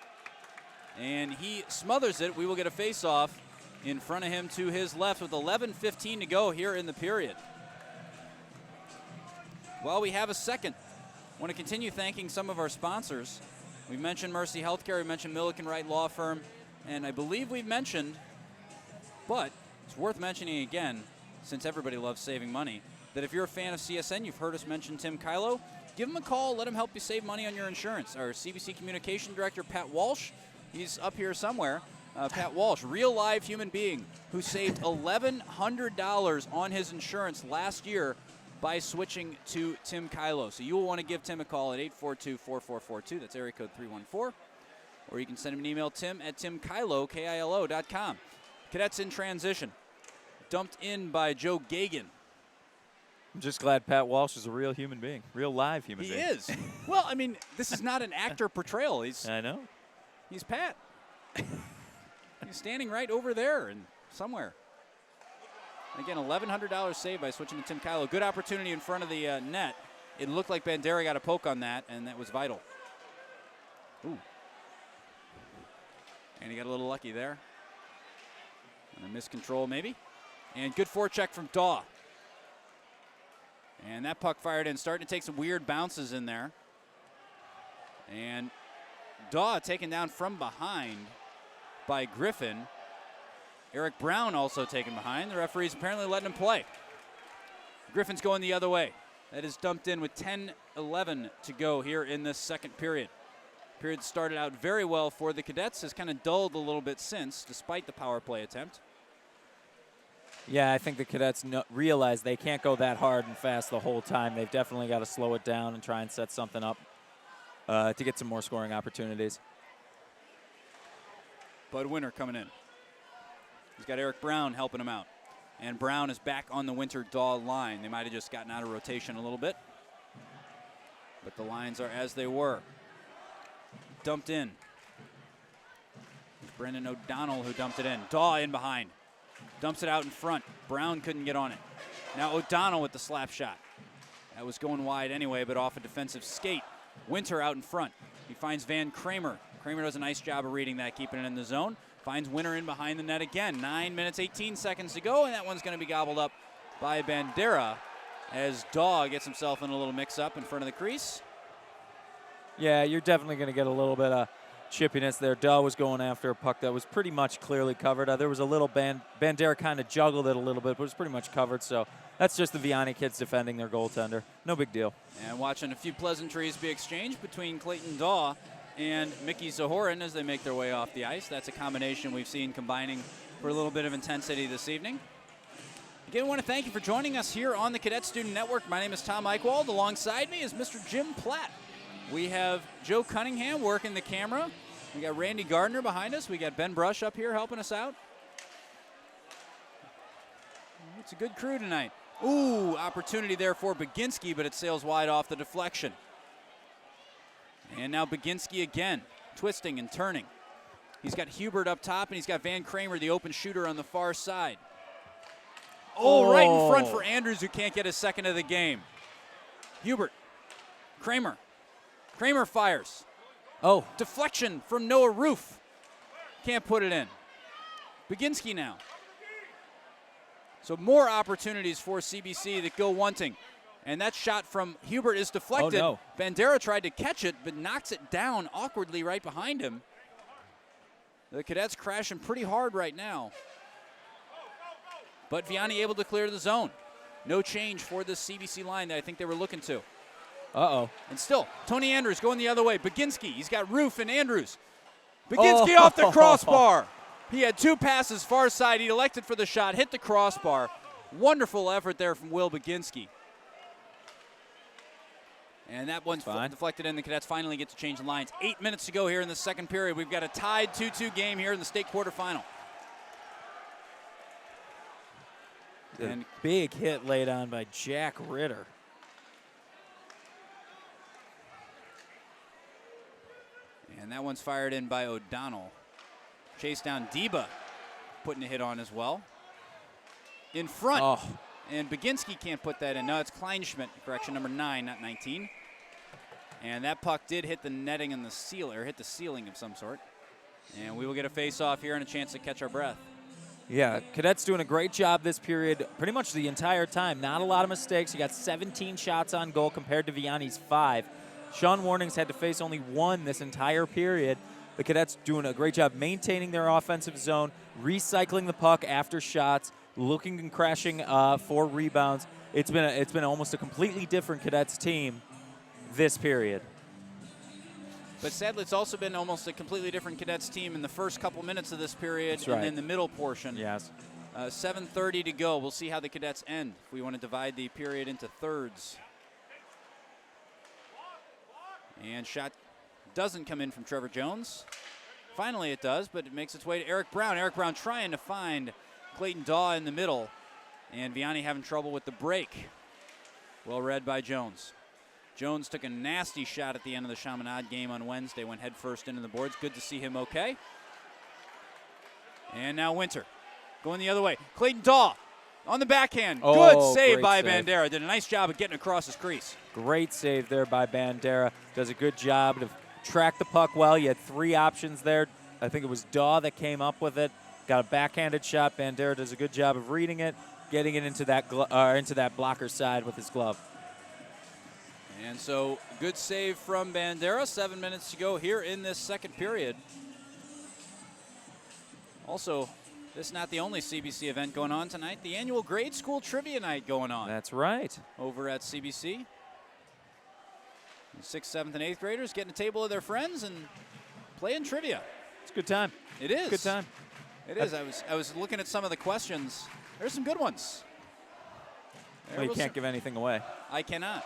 And he smothers it. We will get a face-off in front of him to his left with 11:15 to go here in the period. Well, we have a second. I want to continue thanking some of our sponsors. We mentioned Mercy Healthcare, we mentioned Milliken Wright Law Firm, and I believe we've mentioned, but it's worth mentioning again, since everybody loves saving money, that if you're a fan of CSN, you've heard us mention Tim Kylo, give him a call, let him help you save money on your insurance. Our CBC Communication Director, Pat Walsh, he's up here somewhere. Pat Walsh, real live human being who saved $1,100 on his insurance last year by switching to Tim Kylo. So you will want to give Tim a call at 842-4442. That's area code 314. Or you can send him an email, tim@timkylo.com. Cadets in transition. Dumped in by Joe Gagan. I'm just glad Pat Walsh is a real human being, real live human He being. is. Well, I mean, this is not an actor portrayal. I know. He's Pat. He's standing right over there and somewhere. Again, $1,100 saved by switching to Tim Kylo. Good opportunity in front of the net. It looked like Bandera got a poke on that, and that was vital. Ooh. And he got a little lucky there. And a miscontrol maybe. And good forecheck from Daw. And that puck fired in, starting to take some weird bounces in there. And Daw taken down from behind by Griffin. Eric Brown also taken behind. The referee's apparently letting him play. Griffin's going the other way. That is dumped in with 10-11 to go here in this second period. Period started out very well for the Cadets. Has kind of dulled a little bit since, despite the power play attempt. Yeah, I think the Cadets realize they can't go that hard and fast the whole time. They've definitely got to slow it down and try and set something up to get some more scoring opportunities. Bud Winter coming in. He's got Eric Brown helping him out. And Brown is back on the Winter-Daw line. They might have just gotten out of rotation a little bit. But the lines are as they were. Dumped in. It's Brendan O'Donnell who dumped it in. Daw in behind. Dumps it out in front. Brown couldn't get on it. Now O'Donnell with the slap shot. That was going wide anyway, but off a defensive skate. Winter out in front. He finds Van Kramer. Kramer does a nice job of reading that, keeping it in the zone. Finds Winter in behind the net again. 9 minutes, 18 seconds to go, and that one's going to be gobbled up by Bandera as Daw gets himself in a little mix-up in front of the crease. Yeah, you're definitely going to get a little bit of chippiness there. Daw was going after a puck that was pretty much clearly covered. There was a little Bandera kind of juggled it a little bit, but it was pretty much covered. So that's just the Vianney kids defending their goaltender. No big deal. And watching a few pleasantries be exchanged between Clayton Daw and Mickey Zahoran as they make their way off the ice. That's a combination we've seen combining for a little bit of intensity this evening. Again, I want to thank you for joining us here on the Cadet Student Network. My name is Tom Eichwald. Alongside me is Mr. Jim Platt. We have Joe Cunningham working the camera. We got Randy Gardner behind us. We got Ben Brush up here helping us out. It's a good crew tonight. Ooh, opportunity there for Baginski, but it sails wide off the deflection. And now Baginski again, twisting and turning. He's got Hubert up top, and he's got Van Kramer, the open shooter, on the far side. Oh, right in front for Andrews, who can't get a second of the game. Hubert, Kramer. Kramer fires. Oh. Deflection from Noah Roof. Can't put it in. Baginski now. So more opportunities for CBC that go wanting. And that shot from Hubert is deflected. Oh, no. Bandera tried to catch it, but knocks it down awkwardly right behind him. The Cadets crashing pretty hard right now. But Vianney able to clear the zone. No change for this CBC line that I think they were looking to. Uh-oh. And still, Tony Andrews going the other way. Baginski, he's got Roof and Andrews. Baginski off the crossbar. He had two passes far side. He elected for the shot, hit the crossbar. Wonderful effort there from Will Baginski. And that one's deflected in. The Cadets finally get to change the lines. 8 minutes to go here in the second period. We've got a tied 2-2 game here in the state quarterfinal. And big hit laid on by Jack Ritter. And that one's fired in by O'Donnell. Chased down Deba, putting a hit on as well. In front. Oh. And Baginski can't put that in. No, it's Kleinschmidt, correction, number 9, not 19. And that puck did hit the netting and the seal, or hit the ceiling of some sort. And we will get a face-off here and a chance to catch our breath. Yeah, Cadets doing a great job this period, pretty much the entire time. Not a lot of mistakes. You got 17 shots on goal compared to Vianney's 5. Sean Warnings had to face only 1 this entire period. The Cadets doing a great job maintaining their offensive zone, recycling the puck after shots, looking and crashing for rebounds. It's been almost a completely different Cadets team this period. But sadly, it's also been almost a completely different Cadets team in the first couple minutes of this period. That's right. And then the middle portion. Yes. 7:30 to go. We'll see how the Cadets end if we want to divide the period into thirds. And shot doesn't come in from Trevor Jones. Finally it does, but it makes its way to Eric Brown. Eric Brown trying to find Clayton Daw in the middle. And Vianney having trouble with the break. Well read by Jones. Jones took a nasty shot at the end of the Chaminade game on Wednesday, went head first into the boards. Good to see him okay. And now Winter going the other way. Clayton Daw on the backhand. Good save by Bandera. Did a nice job of getting across his crease. Great save there by Bandera. Does a good job to track the puck well. You had 3 options there. I think it was Daw that came up with it. Got a backhanded shot. Bandera does a good job of reading it, getting it into that blocker side with his glove. And so good save from Bandera. 7 minutes to go here in this second period. Also, this is not the only CBC event going on tonight. The annual grade school trivia night going on. That's right. Over at CBC. 6th, 7th, and 8th graders getting a table of their friends and playing trivia. It's a good time. It is. Good time. It is. I was looking at some of the questions. There's some good ones. Well, you can't give anything away. I cannot.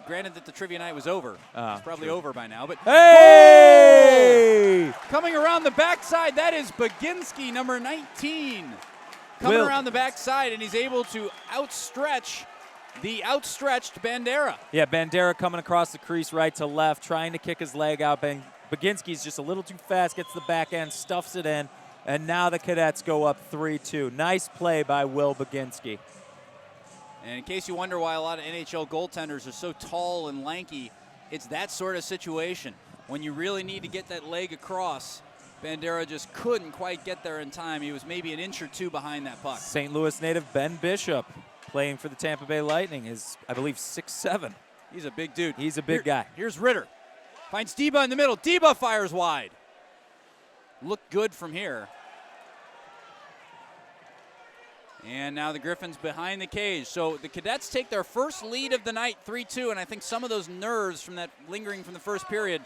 Granted that the trivia night was over. It's probably over by now. But hey! Coming around the backside, that is Baginski, number 19. Coming around the backside, and he's able to outstretch the outstretched Bandera. Yeah, Bandera coming across the crease right to left, trying to kick his leg out. Baginski's just a little too fast, gets the back end, stuffs it in, and now the Cadets go up 3-2. Nice play by Will Baginski. And in case you wonder why a lot of NHL goaltenders are so tall and lanky, it's that sort of situation. When you really need to get that leg across, Bandera just couldn't quite get there in time. He was maybe an inch or two behind that puck. St. Louis native Ben Bishop, playing for the Tampa Bay Lightning, is, I believe, 6'7". He's a big dude. He's a big guy. Here's Ritter. Finds Deba in the middle. Deba fires wide. Looked good from here. And now the Griffins behind the cage. So the Cadets take their first lead of the night, 3-2, and I think some of those nerves from that lingering from the first period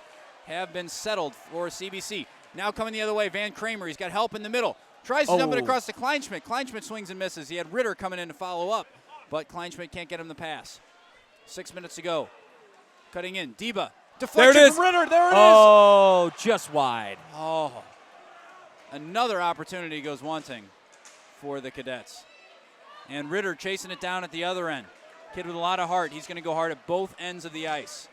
have been settled for CBC. Now coming the other way, Van Kramer. He's got help in the middle. Tries to dump it across to Kleinschmidt. Kleinschmidt swings and misses. He had Ritter coming in to follow up, but Kleinschmidt can't get him the pass. 6 minutes to go. Cutting in. Deba. Deflection there it is. from Ritter. There it is. Oh, just wide. Oh. Another opportunity goes wanting for the Cadets. And Ritter chasing it down at the other end. Kid with a lot of heart. He's going to go hard at both ends of the ice.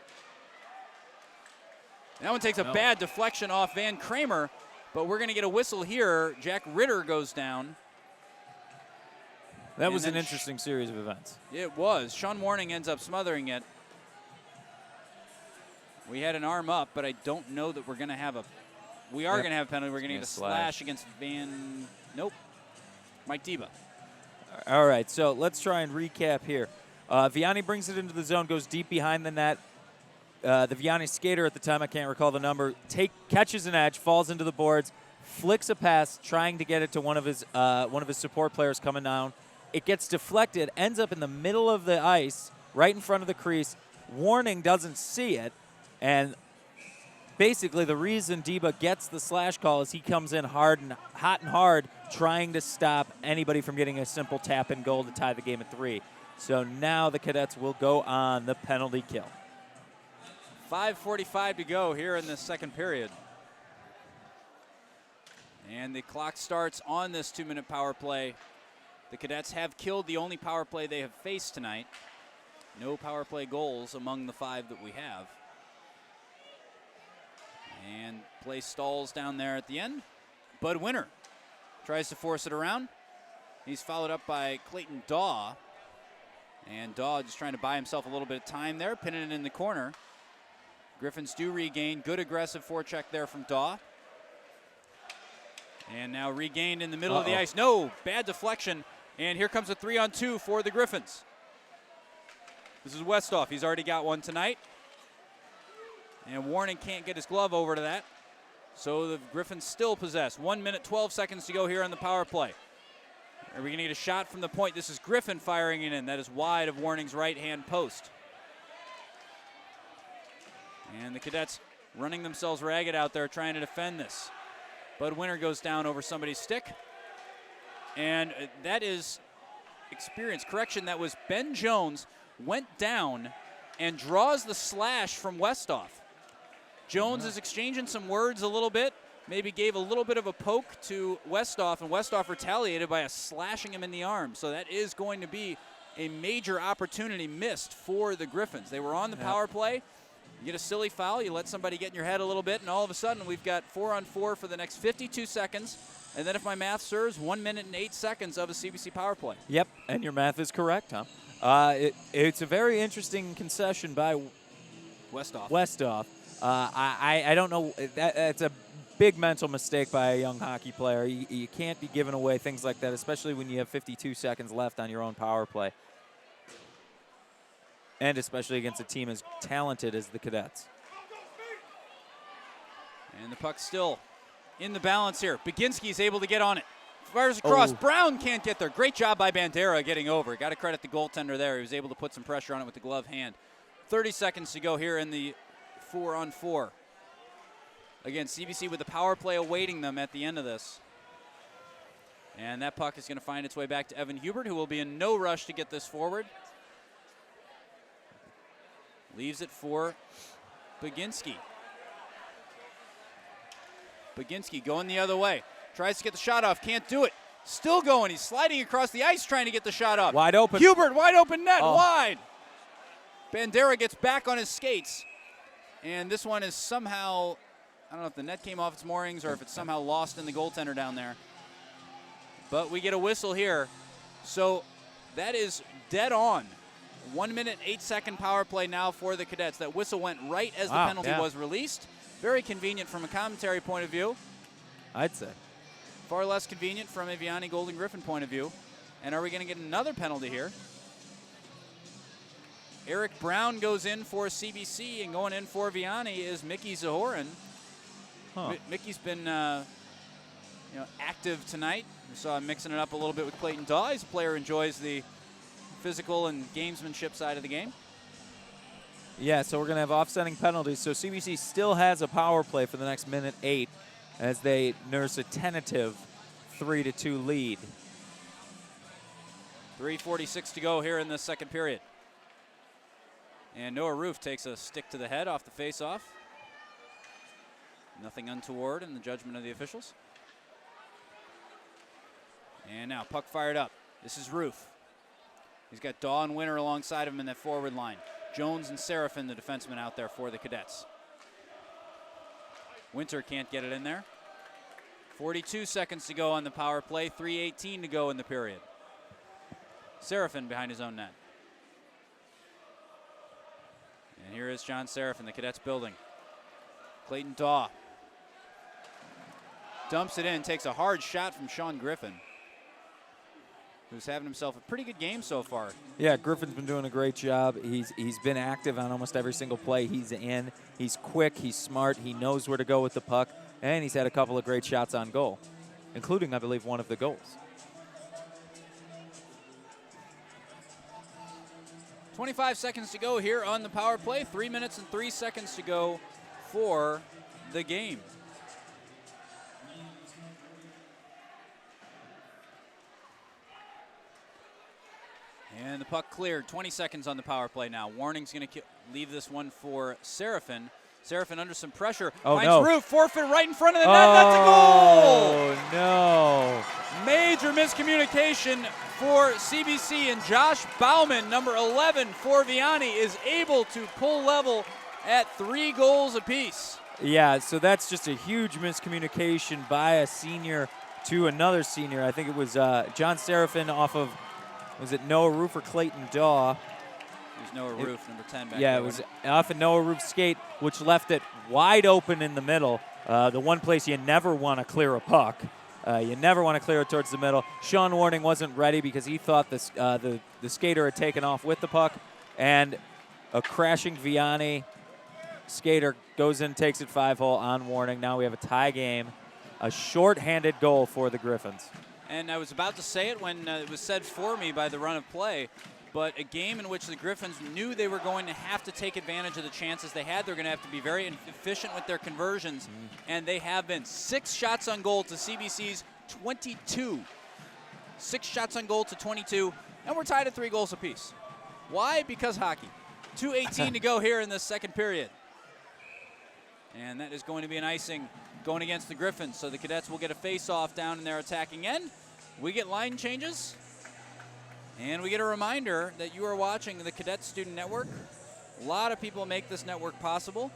That one takes a bad deflection off Van Kramer, but we're going to get a whistle here. Jack Ritter goes down. That was an interesting series of events. It was. Sean Warning ends up smothering it. We had an arm up, but I don't know that we're going to have a... We are going to have a penalty. We're going to get a slash against Van... Nope. Mike Deba. All right, so let's try and recap here. Vianney brings it into the zone, goes deep behind the net. The Vianney skater at the time, I can't recall the number, catches an edge, falls into the boards, flicks a pass, trying to get it to one of his support players coming down. It gets deflected, ends up in the middle of the ice, right in front of the crease. Warning doesn't see it, and basically the reason Deba gets the slash call is he comes in hot and hard, trying to stop anybody from getting a simple tap-in goal to tie the game at 3. So now the Cadets will go on the penalty kill. 5:45 to go here in the second period. And the clock starts on this 2-minute power play. The Cadets have killed the only power play they have faced tonight. No power play goals among the 5 that we have. And play stalls down there at the end. Bud Winter tries to force it around. He's followed up by Clayton Daw. And Daw just trying to buy himself a little bit of time there, pinning it in the corner. Griffins do regain. Good aggressive forecheck there from Daw. And now regained in the middle of the ice. No, bad deflection. And here comes a 3-on-2 for the Griffins. This is Westhoff. He's already got one tonight. And Warning can't get his glove over to that. So the Griffins still possess. 1 minute, 12 seconds to go here on the power play. Are we going to get a shot from the point? This is Griffin firing it in. That is wide of Warning's right-hand post. And the Cadets running themselves ragged out there trying to defend this. Bud Winter goes down over somebody's stick. And that is experience. Correction, that was Ben Jones went down and draws the slash from Westhoff. Jones is exchanging some words a little bit, maybe gave a little bit of a poke to Westhoff, and Westhoff retaliated by slashing him in the arm. So that is going to be a major opportunity missed for the Griffins. They were on the power play. You get a silly foul, you let somebody get in your head a little bit, and all of a sudden we've got 4-on-4 for the next 52 seconds. And then if my math serves, 1 minute and 8 seconds of a CBC power play. Yep, and your math is correct, huh? It's a very interesting concession by Westhoff. I don't know. That's a big mental mistake by a young hockey player. You can't be giving away things like that, especially when you have 52 seconds left on your own power play. And especially against a team as talented as the Cadets. And the puck still in the balance here. Baginski's able to get on it. Fires across. Oh. Brown can't get there. Great job by Bandera getting over. Got to credit the goaltender there. He was able to put some pressure on it with the glove hand. 30 seconds to go here in the 4-on-4. Again, CBC with the power play awaiting them at the end of this. And that puck is going to find its way back to Evan Hubert, who will be in no rush to get this forward. Leaves it for Baginski. Baginski going the other way. Tries to get the shot off. Can't do it. Still going. He's sliding across the ice trying to get the shot off. Wide open. Hubert, wide open net. Wide. Bandera gets back on his skates. And this one is somehow, I don't know if the net came off its moorings or if it's somehow lost in the goaltender down there. But we get a whistle here. So that is dead on. 1 minute, 8-second power play now for the Cadets. That whistle went right as the penalty was released. Very convenient from a commentary point of view. I'd say. Far less convenient from a Vianney Golden Griffin point of view. And are we going to get another penalty here? Eric Brown goes in for CBC, and going in for Vianney is Mickey Zahoran. Mickey's been active tonight. We saw him mixing it up a little bit with Clayton Daw. He's a player who enjoys the physical and gamesmanship side of the game. Yeah, so we're going to have offsetting penalties. So CBC still has a power play for the next minute 8 as they nurse a tentative 3-2 lead. 3:46 to go here in the second period. And Noah Roof takes a stick to the head off the face-off. Nothing untoward in the judgment of the officials. And now puck fired up. This is Roof. He's got Daw and Winter alongside him in that forward line. Jones and Seraphin, the defenseman, out there for the Cadets. Winter can't get it in there. 42 seconds to go on the power play. 3:18 to go in the period. Seraphin behind his own net. And here is John Seraphin, the Cadets building. Clayton Daw dumps it in, takes a hard shot from Sean Griffin, who's having himself a pretty good game so far. Yeah, Griffin's been doing a great job. He's been active on almost every single play he's in. He's quick, he's smart, he knows where to go with the puck, and he's had a couple of great shots on goal, including, I believe, one of the goals. 25 seconds to go here on the power play. 3 minutes and 3 seconds to go for the game. And the puck cleared. 20 seconds on the power play now. Warning's going to leave this one for Seraphin. Seraphin under some pressure. Finds Roof. Forfeit right in front of the net. That's a goal! Oh, no. Major miscommunication for CBC, and Josh Bauman, number 11 for Vianney, is able to pull level at 3 goals apiece. Yeah, so that's just a huge miscommunication by a senior to another senior. I think it was John Seraphin off of, was it Noah Roof or Clayton Daw? It was Noah Roof, number 10 back there. Yeah, it was off of Noah Roof's skate, which left it wide open in the middle. The one place you never want to clear a puck. You never want to clear it towards the middle. Sean Warning wasn't ready because he thought the skater had taken off with the puck, and a crashing Vianney skater goes in, takes it 5-hole on Warning. Now we have a tie game, a short-handed goal for the Griffins. And I was about to say it when it was said for me by the run of play, but a game in which the Griffins knew they were going to have to take advantage of the chances they had. They're going to have to be very efficient with their conversions, and they have been. 6 shots on goal to CBC's 22. 6 shots on goal to 22, and we're tied at 3 goals apiece. Why? Because hockey. 2:18 to go here in this second period. And that is going to be an icing going against the Griffins. So the Cadets will get a face-off down in their attacking end. We get line changes. And we get a reminder that you are watching the Cadet Student Network. A lot of people make this network possible.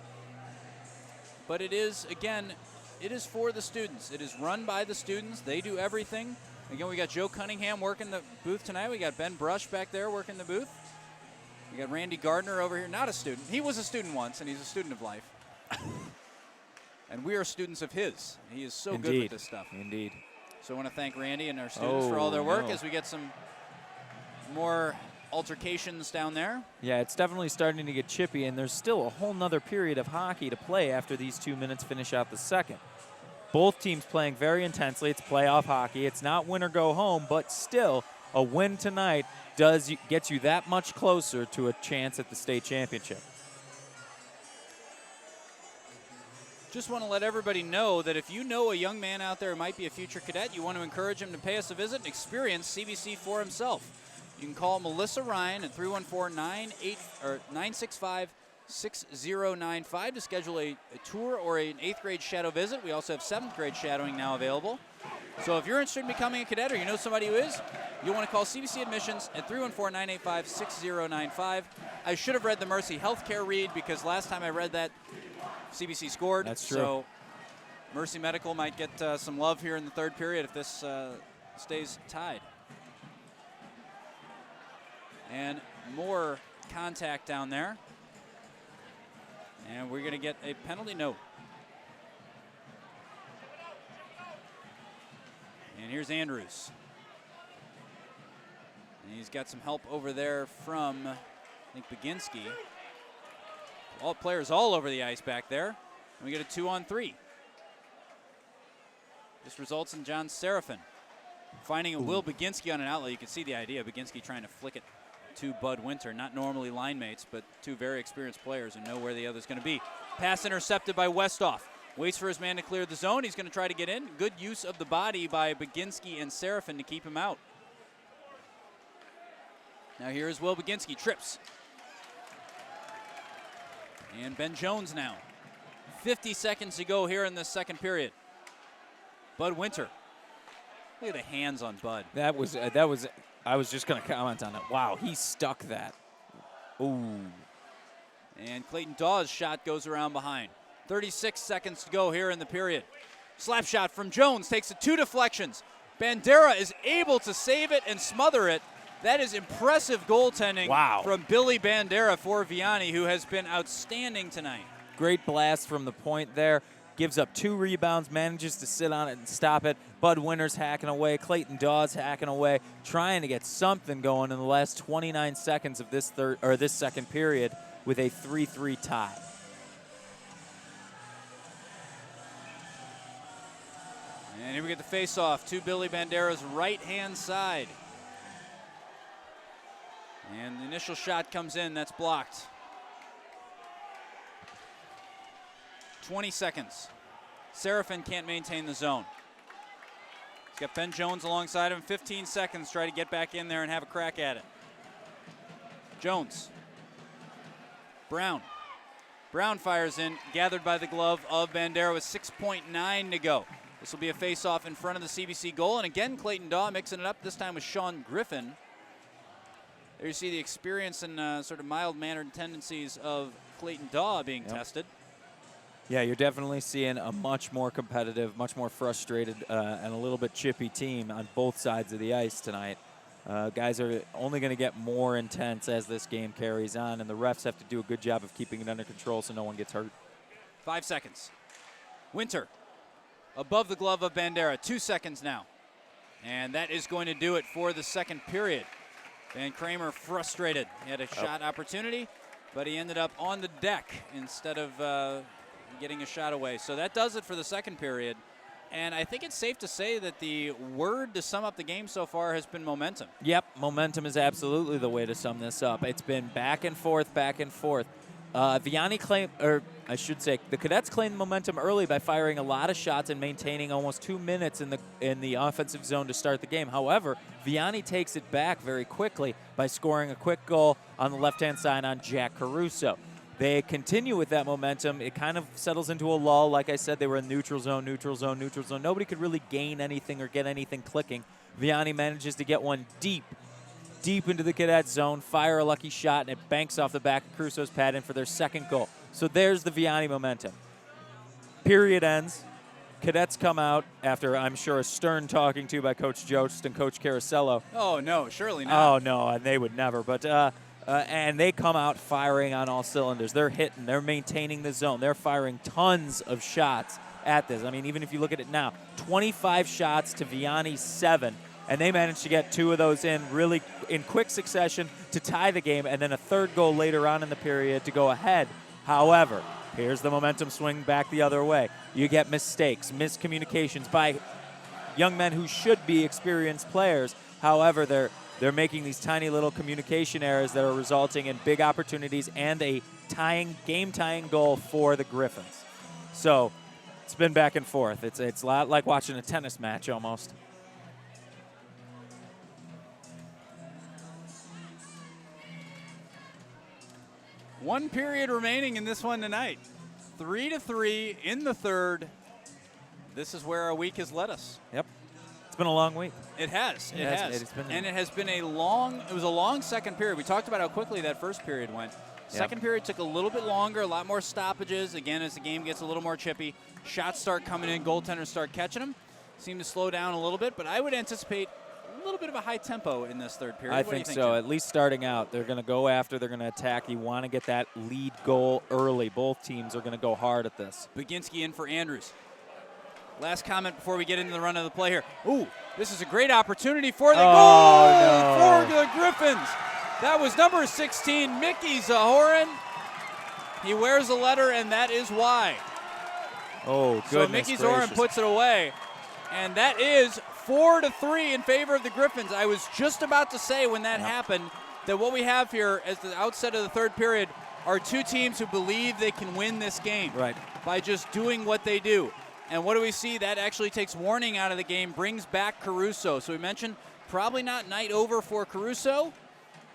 But it is, again, it is for the students. It is run by the students. They do everything. Again, we got Joe Cunningham working the booth tonight. We got Ben Brush back there working the booth. We got Randy Gardner over here, not a student. He was a student once, and he's a student of life. And we are students of his. He is so good with this stuff. Indeed. So I want to thank Randy and our students for all their work as we get some more altercations down there. Yeah, it's definitely starting to get chippy, and there's still a whole nother period of hockey to play after these 2 minutes finish out the second. Both teams playing very intensely. It's playoff hockey. It's not win or go home, but still, a win tonight gets you that much closer to a chance at the state championship. Just want to let everybody know that if you know a young man out there who might be a future cadet, you want to encourage him to pay us a visit and experience CBC for himself. You can call Melissa Ryan at 314-965-6095 to schedule a tour or an 8th grade shadow visit. We also have 7th grade shadowing now available. So if you're interested in becoming a cadet or you know somebody who is, you'll want to call CBC Admissions at 314-985-6095. I should have read the Mercy Healthcare read because last time I read that, CBC scored. That's true. So Mercy Medical might get some love here in the third period if this stays tied. And more contact down there. And we're going to get a penalty note. And here's Andrews. And he's got some help over there from, I think, Baginski. All players all over the ice back there. And we get a 2-on-3. This results in John Seraphin finding a Will Baginski on an outlet. You can see the idea. Baginski trying to flick it to Bud Winter. Not normally line mates, but two very experienced players who know where the other's going to be. Pass intercepted by Westhoff. Waits for his man to clear the zone. He's going to try to get in. Good use of the body by Baginski and Seraphin to keep him out. Now here is Will Baginski. Trips. And Ben Jones now. 50 seconds to go here in the second period. Bud Winter. Look at the hands on Bud. That was. I was just going to comment on it. Wow, he stuck that. Ooh. And Clayton Dawes' shot goes around behind. 36 seconds to go here in the period. Slap shot from Jones takes it 2 deflections. Bandera is able to save it and smother it. That is impressive goaltending from Billy Bandera for Vianney, who has been outstanding tonight. Great blast from the point there. Gives up 2 rebounds, manages to sit on it and stop it. Bud Winter's hacking away. Clayton Dawes hacking away, trying to get something going in the last 29 seconds of this second period with a 3-3 tie. And here we get the face-off to Billy Bandera's right-hand side. And the initial shot comes in. That's blocked. 20 seconds. Seraphin can't maintain the zone. He's got Ben Jones alongside him. 15 seconds. Try to get back in there and have a crack at it. Jones. Brown. Brown fires in. Gathered by the glove of Bandera with 6.9 to go. This will be a face-off in front of the CBC goal. And again, Clayton Daw mixing it up, this time with Sean Griffin. There you see the experience and sort of mild-mannered tendencies of Clayton Daw being tested. Yeah, you're definitely seeing a much more competitive, much more frustrated, and a little bit chippy team on both sides of the ice tonight. Guys are only going to get more intense as this game carries on, and the refs have to do a good job of keeping it under control so no one gets hurt. 5 seconds. Winter above the glove of Bandera. 2 seconds now. And that is going to do it for the second period. Van Kramer frustrated. He had a shot opportunity, but he ended up on the deck instead of getting a shot away. So that does it for the second period. And I think it's safe to say that the word to sum up the game so far has been momentum. Yep, momentum is absolutely the way to sum this up. It's been back and forth, back and forth. Vianney claimed, or I should say, the Cadets claimed momentum early by firing a lot of shots and maintaining almost 2 minutes in the offensive zone to start the game. However, Vianney takes it back very quickly by scoring a quick goal on the left-hand side on Jack Caruso. They continue with that momentum. It kind of settles into a lull. Like I said, they were in neutral zone, neutral zone, neutral zone. Nobody could really gain anything or get anything clicking. Vianney manages to get one deep into the Cadet zone, fire a lucky shot, and it banks off the back of Caruso's pad in for their second goal. So there's the Vianney momentum. Period ends. Cadets come out after, I'm sure, a stern talking to by Coach Jost and Coach Carasello. Oh, no, surely not. Oh, no, they would never. But and they come out firing on all cylinders. They're hitting. They're maintaining the zone. They're firing tons of shots at this. I mean, even if you look at it now, 25 shots to Vianney's 7. And they managed to get 2 of those in really in quick succession to tie the game, and then a third goal later on in the period to go ahead. However, here's the momentum swing back the other way. You get mistakes, miscommunications by young men who should be experienced players. However, they're making these tiny little communication errors that are resulting in big opportunities and a game-tying goal for the Griffins. So it's been back and forth. It's a lot like watching a tennis match almost. One period remaining in this one tonight. 3-3 in the third. This is where our week has led us. Yep. It's been a long week. It has. It has been it was a long second period. We talked about how quickly that first period went. Second period took a little bit longer, a lot more stoppages. Again, as the game gets a little more chippy, shots start coming in, goaltenders start catching them. Seem to slow down a little bit, but I would anticipate a little bit of a high tempo in this third period. I think so. At least starting out, they're going to go after, they're going to attack. You want to get that lead goal early. Both teams are going to go hard at this. Baginski in for Andrews. Last comment before we get into the run of the play here. Ooh, this is a great opportunity for the goal for the Griffins. That was number 16, Mickey Zahoran. He wears a letter, and that is why. Oh, goodness So Mickey Zahoran puts it away, and that is 4-3 in favor of the Griffins. I was just about to say when that happened that what we have here as the outset of the third period are two teams who believe they can win this game by just doing what they do. And what do we see? That actually takes Warning out of the game, brings back Caruso. So we mentioned probably not night over for Caruso.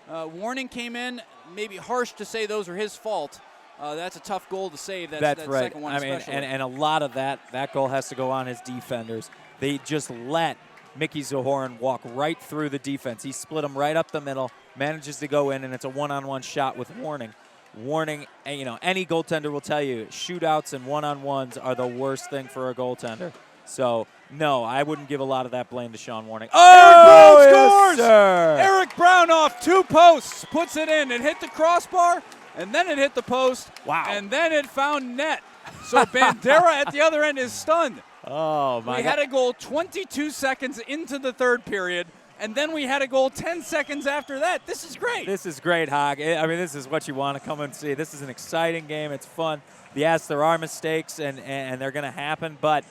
Warning came in, maybe harsh to say those are his fault. That's a tough goal to save. That's right. Second one I mean, and a lot of that goal has to go on his defenders. They just let Mickey Zahoran walk right through the defense. He split him right up the middle, manages to go in, and it's a one-on-one shot with Warning. Warning, any goaltender will tell you, shootouts and one-on-ones are the worst thing for a goaltender. So, no, I wouldn't give a lot of that blame to Sean Warning. Oh, Eric Brown scores! Yes, sir. Eric Brown off 2 posts, puts it in. It hit the crossbar, and then it hit the post. Wow. And then it found net. So Bandera at the other end is stunned. Oh, my God. We had a goal 22 seconds into the third period, and then we had a goal 10 seconds after that. This is great. This is great, Hog. I mean, this is what you want to come and see. This is an exciting game. It's fun. Yes, there are mistakes, and they're going to happen, but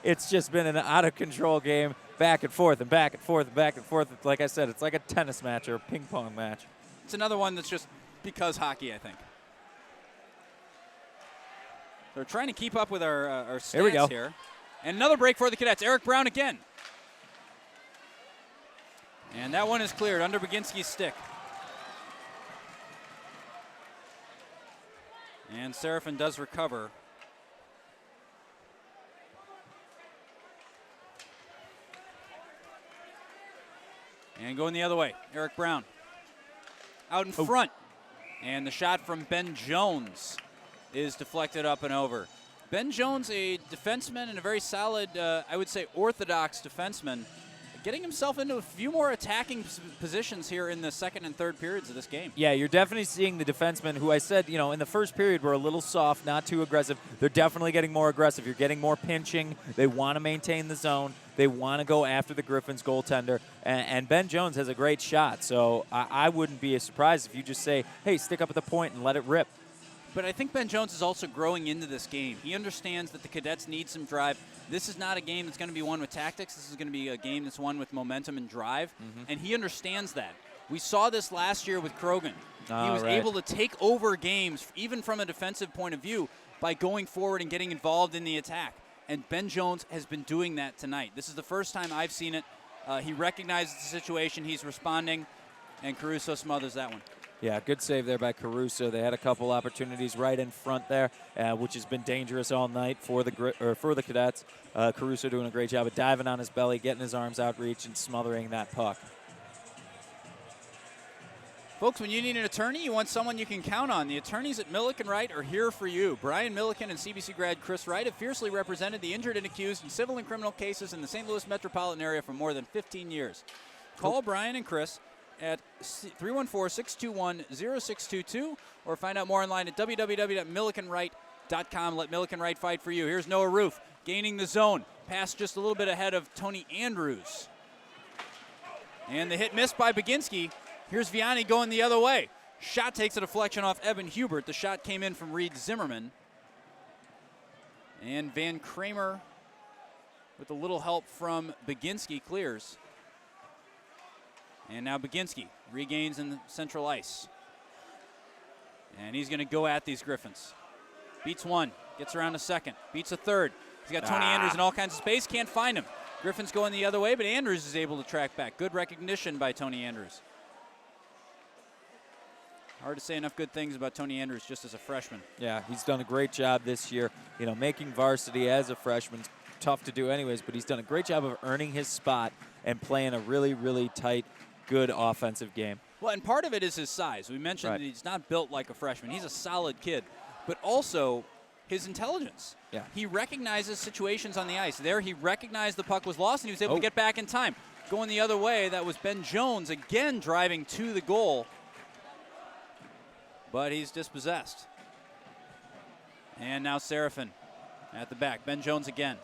it's just been an out-of-control game, back and forth and back and forth and back and forth. Like I said, it's like a tennis match or a ping-pong match. It's another one that's just because hockey, I think. They're trying to keep up with our stats here. We go. Here. And another break for the Cadets. Eric Brown again. And that one is cleared under Baginski's stick. And Serafin does recover. And going the other way, Eric Brown. Out in front. And the shot from Ben Jones is deflected up and over. Ben Jones, a defenseman and a very solid, I would say, orthodox defenseman, getting himself into a few more attacking positions here in the second and third periods of this game. Yeah, you're definitely seeing the defensemen who I said, in the first period were a little soft, not too aggressive. They're definitely getting more aggressive. You're getting more pinching. They want to maintain the zone. They want to go after the Griffins goaltender. And Ben Jones has a great shot. So I wouldn't be surprised if you just say, hey, stick up at the point and let it rip. But I think Ben Jones is also growing into this game. He understands that the Cadets need some drive. This is not a game that's going to be won with tactics. This is going to be a game that's won with momentum and drive. And he understands that. We saw this last year with Krogan. He was able to take over games, even from a defensive point of view, by going forward and getting involved in the attack. And Ben Jones has been doing that tonight. This is the first time I've seen it. He recognizes the situation. He's responding, and Caruso smothers that one. Yeah, good save there by Caruso. They had a couple opportunities right in front there, which has been dangerous all night for the Cadets. Caruso doing a great job of diving on his belly, getting his arms out reach, and smothering that puck. Folks, when you need an attorney, you want someone you can count on. The attorneys at Milliken Wright are here for you. Brian Milliken and CBC grad Chris Wright have fiercely represented the injured and accused in civil and criminal cases in the St. Louis metropolitan area for more than 15 years. Call Brian and Chris at 314-621-0622 or find out more online at www.millikenwright.com. Let Milliken Wright fight for you. Here's Noah Roof gaining the zone. Pass just a little bit ahead of Tony Andrews. And the hit missed by Baginski. Here's Vianney going the other way. Shot takes a deflection off Evan Hubert. The shot came in from Reed Zimmerman. And Van Kramer, with a little help from Baginski, clears. And now Baginski regains in the central ice. And he's going to go at these Griffins. Beats one, gets around a second, beats a third. He's got Tony Andrews in all kinds of space, can't find him. Griffins going the other way, but Andrews is able to track back. Good recognition by Tony Andrews. Hard to say enough good things about Tony Andrews just as a freshman. Yeah, he's done a great job this year. You know, making varsity as a freshman, tough to do anyways, but he's done a great job of earning his spot and playing a really, really tight, good offensive game. Well, and part of it is his size. We mentioned that he's not built like a freshman. He's a solid kid, but also his intelligence. Yeah. He recognizes situations on the ice. There he recognized the puck was lost, and he was able to get back in time. Going the other way, that was Ben Jones again driving to the goal. But he's dispossessed. And now Seraphin at the back. Ben Jones again.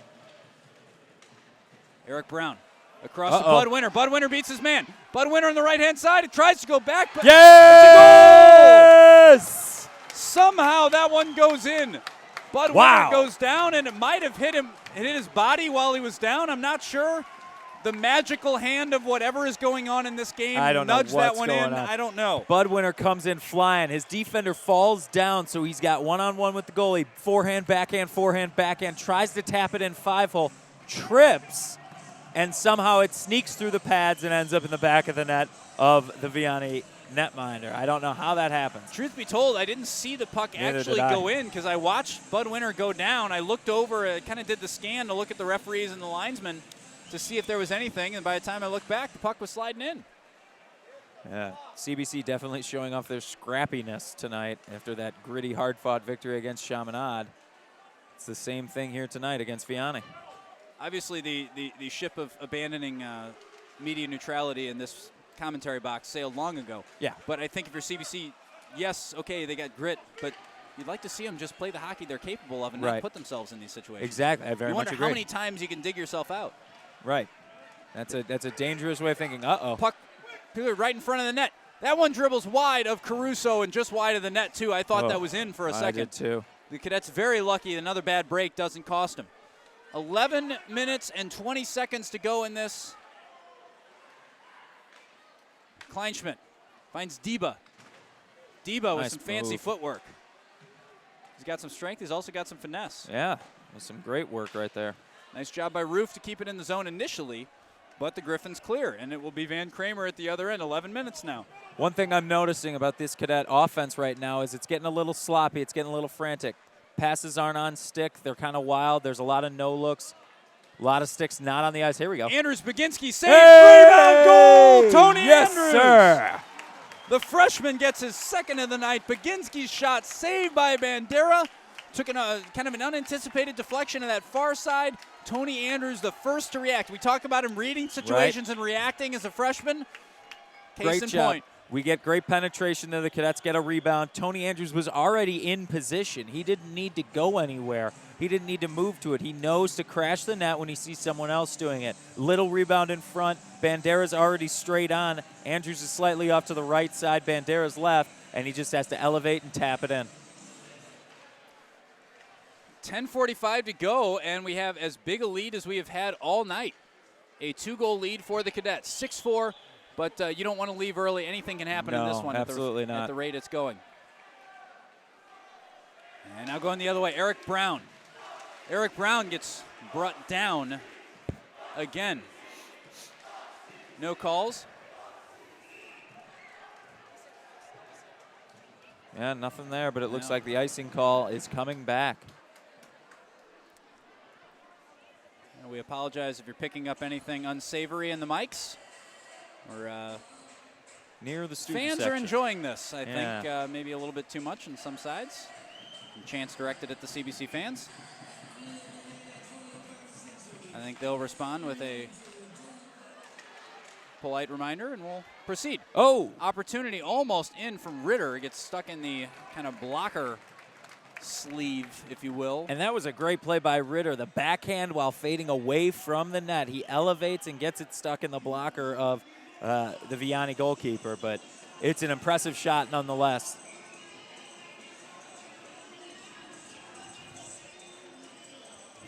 Eric Brown across to Bud Winter. Bud Winter beats his man. Bud Winter on the right-hand side. He tries to go back, but yes! It's a goal! Somehow that one goes in. Bud Winter goes down, and it might have hit his body while he was down. I'm not sure. The magical hand of whatever is going on in this game nudged that one in. I don't know. Bud Winter comes in flying. His defender falls down, so he's got one-on-one with the goalie. Forehand, backhand, tries to tap it in 5-hole, trips, and somehow it sneaks through the pads and ends up in the back of the net of the Vianney netminder. I don't know how that happens. Truth be told, I didn't see the puck actually go in because I watched Bud Winter go down. I looked over, kind of did the scan to look at the referees and the linesmen to see if there was anything, and by the time I looked back, the puck was sliding in. Yeah, CBC definitely showing off their scrappiness tonight after that gritty, hard-fought victory against Chaminade. It's the same thing here tonight against Vianney. Obviously, the ship of abandoning media neutrality in this commentary box sailed long ago. Yeah. But I think if you're CBC, yes, okay, they got grit, but you'd like to see them just play the hockey they're capable of and not put themselves in these situations. Exactly, I very much agree. You wonder how many times you can dig yourself out. Right. That's a dangerous way of thinking. Uh-oh. Puck right in front of the net. That one dribbles wide of Caruso and just wide of the net, too. I thought that was in for a second. I did, too. The Cadets very lucky. Another bad break doesn't cost them. 11 minutes and 20 seconds to go in this. Kleinschmidt finds Deba. Deba with some fancy footwork. He's got some strength. He's also got some finesse. Yeah, with some great work right there. Nice job by Roof to keep it in the zone initially, but the Griffins clear, and it will be Van Kramer at the other end. 11 minutes now. One thing I'm noticing about this Cadet offense right now is it's getting a little sloppy. It's getting a little frantic. Passes aren't on stick. They're kind of wild. There's a lot of no-looks. A lot of sticks not on the ice. Here we go. Andrews, Baginski, save, rebound, goal! Tony Andrews! Yes, sir! The freshman gets his second of the night. Baginski's shot saved by Bandera. Took kind of an unanticipated deflection to that far side. Tony Andrews, the first to react. We talk about him reading situations and reacting as a freshman. Case in point. We get great penetration there. The Cadets get a rebound. Tony Andrews was already in position. He didn't need to go anywhere. He didn't need to move to it. He knows to crash the net when he sees someone else doing it. Little rebound in front. Bandera's already straight on. Andrews is slightly off to the right side. Bandera's left, and he just has to elevate and tap it in. 10:45 to go, and we have as big a lead as we have had all night. A 2-goal lead for the Cadets. 6-4 But you don't want to leave early. Anything can happen in this one absolutely at not. the rate it's going. And now going the other way, Eric Brown. Eric Brown gets brought down again. No calls. Yeah, nothing there, but it looks like the icing call is coming back. And we apologize if you're picking up anything unsavory in the mics. Or near the student fans section. are enjoying this. I think maybe a little bit too much on some sides. And chance directed at the CBC fans. I think they'll respond with a polite reminder, and we'll proceed. Oh! Opportunity almost in from Ritter. Gets stuck in the kind of blocker sleeve, if you will. And that was a great play by Ritter. The backhand while fading away from the net. He elevates and gets it stuck in the blocker of the Vianney goalkeeper, but it's an impressive shot nonetheless.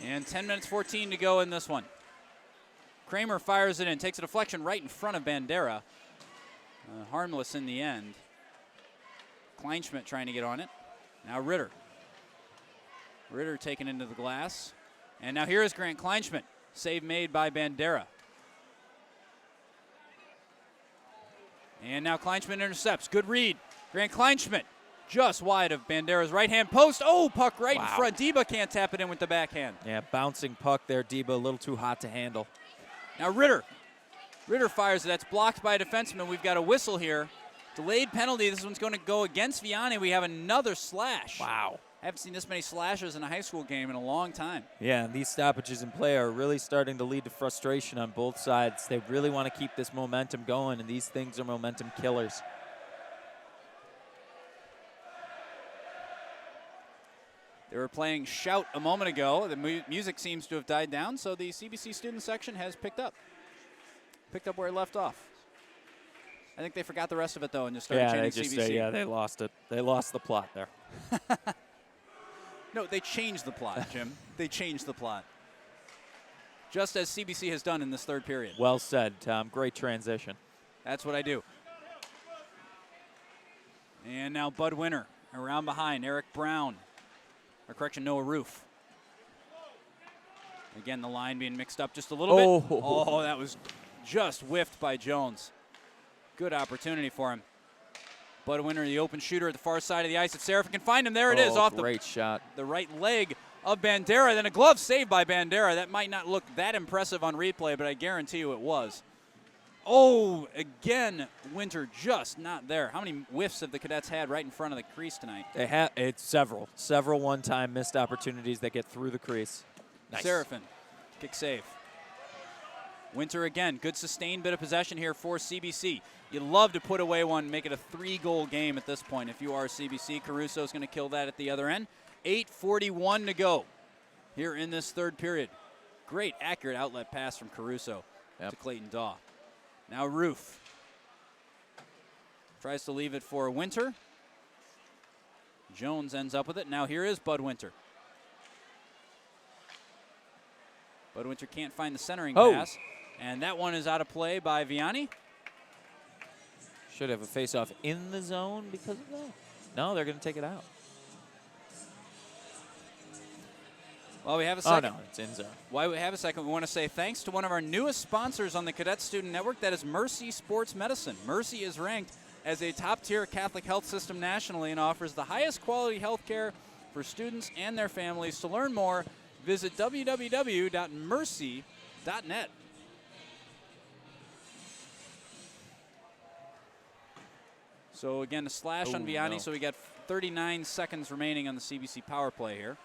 And 10 minutes 14 to go in this one. Kramer fires it in, takes a deflection right in front of Bandera. Harmless in the end. Kleinschmidt trying to get on it. Now Ritter. Ritter taken into the glass. And now here is Grant Kleinschmidt. Save made by Bandera. And now Kleinschmidt intercepts. Good read. Grant Kleinschmidt just wide of Bandera's right-hand post. Oh, puck right in front. Deba can't tap it in with the backhand. Yeah, bouncing puck there, Deba, a little too hot to handle. Now Ritter. Ritter fires it. That's blocked by a defenseman. We've got a whistle here. Delayed penalty. This one's going to go against Vianney. We have another slash. Wow. I haven't seen this many slashes in a high school game in a long time. Yeah, and these stoppages in play are really starting to lead to frustration on both sides. They really want to keep this momentum going, and these things are momentum killers. They were playing Shout a moment ago. The music seems to have died down, so the CBC student section has picked up where it left off. I think they forgot the rest of it, though, and just started chanting CBC. They lost it. They lost the plot there. No, they changed the plot, Jim. They changed the plot. Just as CBC has done in this third period. Well said, Tom. Great transition. That's what I do. And now Bud Winter around behind. Eric Brown. Or correction, Noah Roof. Again, the line being mixed up just a little bit. Oh, that was just whiffed by Jones. Good opportunity for him. Bud Winter, the open shooter at the far side of the ice. If Seraphin can find him, there it is off great shot. The right leg of Bandera. Then a glove saved by Bandera. That might not look that impressive on replay, but I guarantee you it was. Oh, again, Winter just not there. How many whiffs have the Cadets had right in front of the crease tonight? They have it's several one-time missed opportunities that get through the crease. Nice. Seraphin, kick save. Winter again, good sustained bit of possession here for CBC. You'd love to put away one, make it a 3-goal game at this point. If you are CBC, Caruso's going to kill that at the other end. 8:41 to go here in this third period. Great accurate outlet pass from Caruso to Clayton Daw. Now Roof tries to leave it for Winter. Jones ends up with it. Now here is Bud Winter. Bud Winter can't find the centering pass. And that one is out of play by Vianney. Should have a face-off in the zone because of that. No, they're going to take it out. Well, we have a second. Oh, no, it's in zone. While we have a second, we want to say thanks to one of our newest sponsors on the Cadet Student Network. That is Mercy Sports Medicine. Mercy is ranked as a top-tier Catholic health system nationally and offers the highest quality health care for students and their families. To learn more, visit www.mercy.net. So, again, a slash on Vianney. No. So we got 39 seconds remaining on the CBC power play here.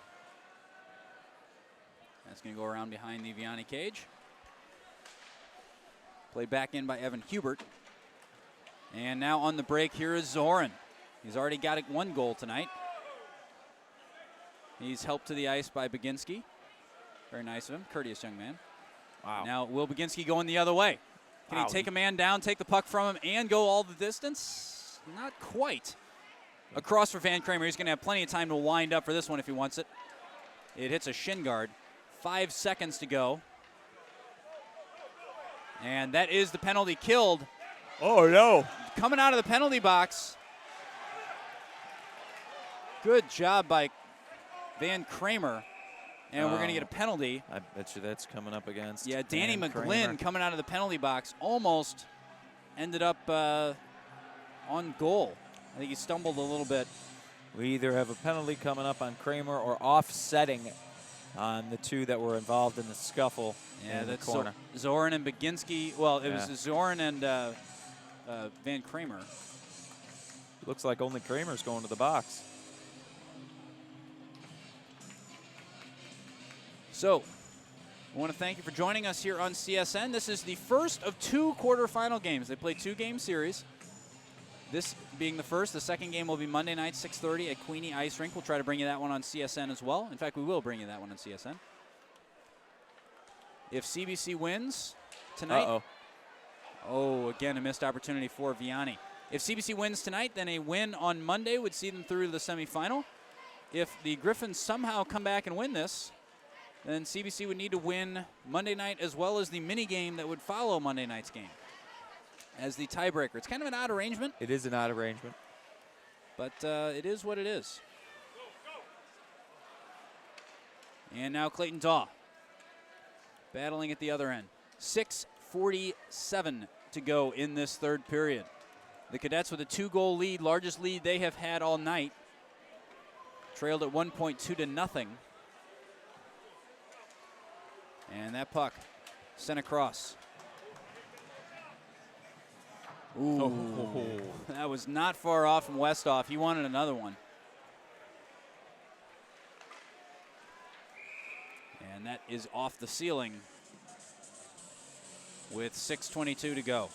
That's going to go around behind the Vianney cage. Played back in by Evan Hubert. And now on the break, here is Zoran. He's already got one goal tonight. He's helped to the ice by Baginski. Very nice of him. Courteous young man. Wow. Now, will Baginski going the other way? Can he take a man down, take the puck from him, and go all the distance? Not quite. Across for Van Kramer. He's going to have plenty of time to wind up for this one if he wants it. It hits a shin guard. 5 seconds to go. And that is the penalty killed Oh, no. Coming out of the penalty box. Good job by Van Kramer. And we're going to get a penalty. I bet you that's coming up against. Yeah, Danny Van McGlynn Kramer. coming out of the penalty box almost ended up on goal. I think he stumbled a little bit. We either have a penalty coming up on Kramer or offsetting on the two that were involved in the scuffle in the corner. Zoran and Baginski. Well, it was Zoran and Van Kramer. Looks like only Kramer's going to the box. So, I want to thank you for joining us here on CSN. This is the first of 2 quarterfinal games. They play 2-game series. This being the first. The second game will be Monday night, 6:30 at Queenie Ice Rink. We'll try to bring you that one on CSN as well. In fact, we will bring you that one on CSN. If CBC wins tonight. Oh, again, a missed opportunity for Vianney. If CBC wins tonight, then a win on Monday would see them through to the semifinal. If the Griffins somehow come back and win this, then CBC would need to win Monday night as well as the mini game that would follow Monday night's game as the tiebreaker. It's kind of an odd arrangement. It is an odd arrangement. But it is what it is. And now Clayton Daw battling at the other end. 6:47 to go in this third period. The Cadets with a 2-goal lead, largest lead they have had all night. Trailed at 1.2-0. And that puck sent across. Ooh, that was not far off from Westhoff. He wanted another one. And that is off the ceiling with 6:22 to go.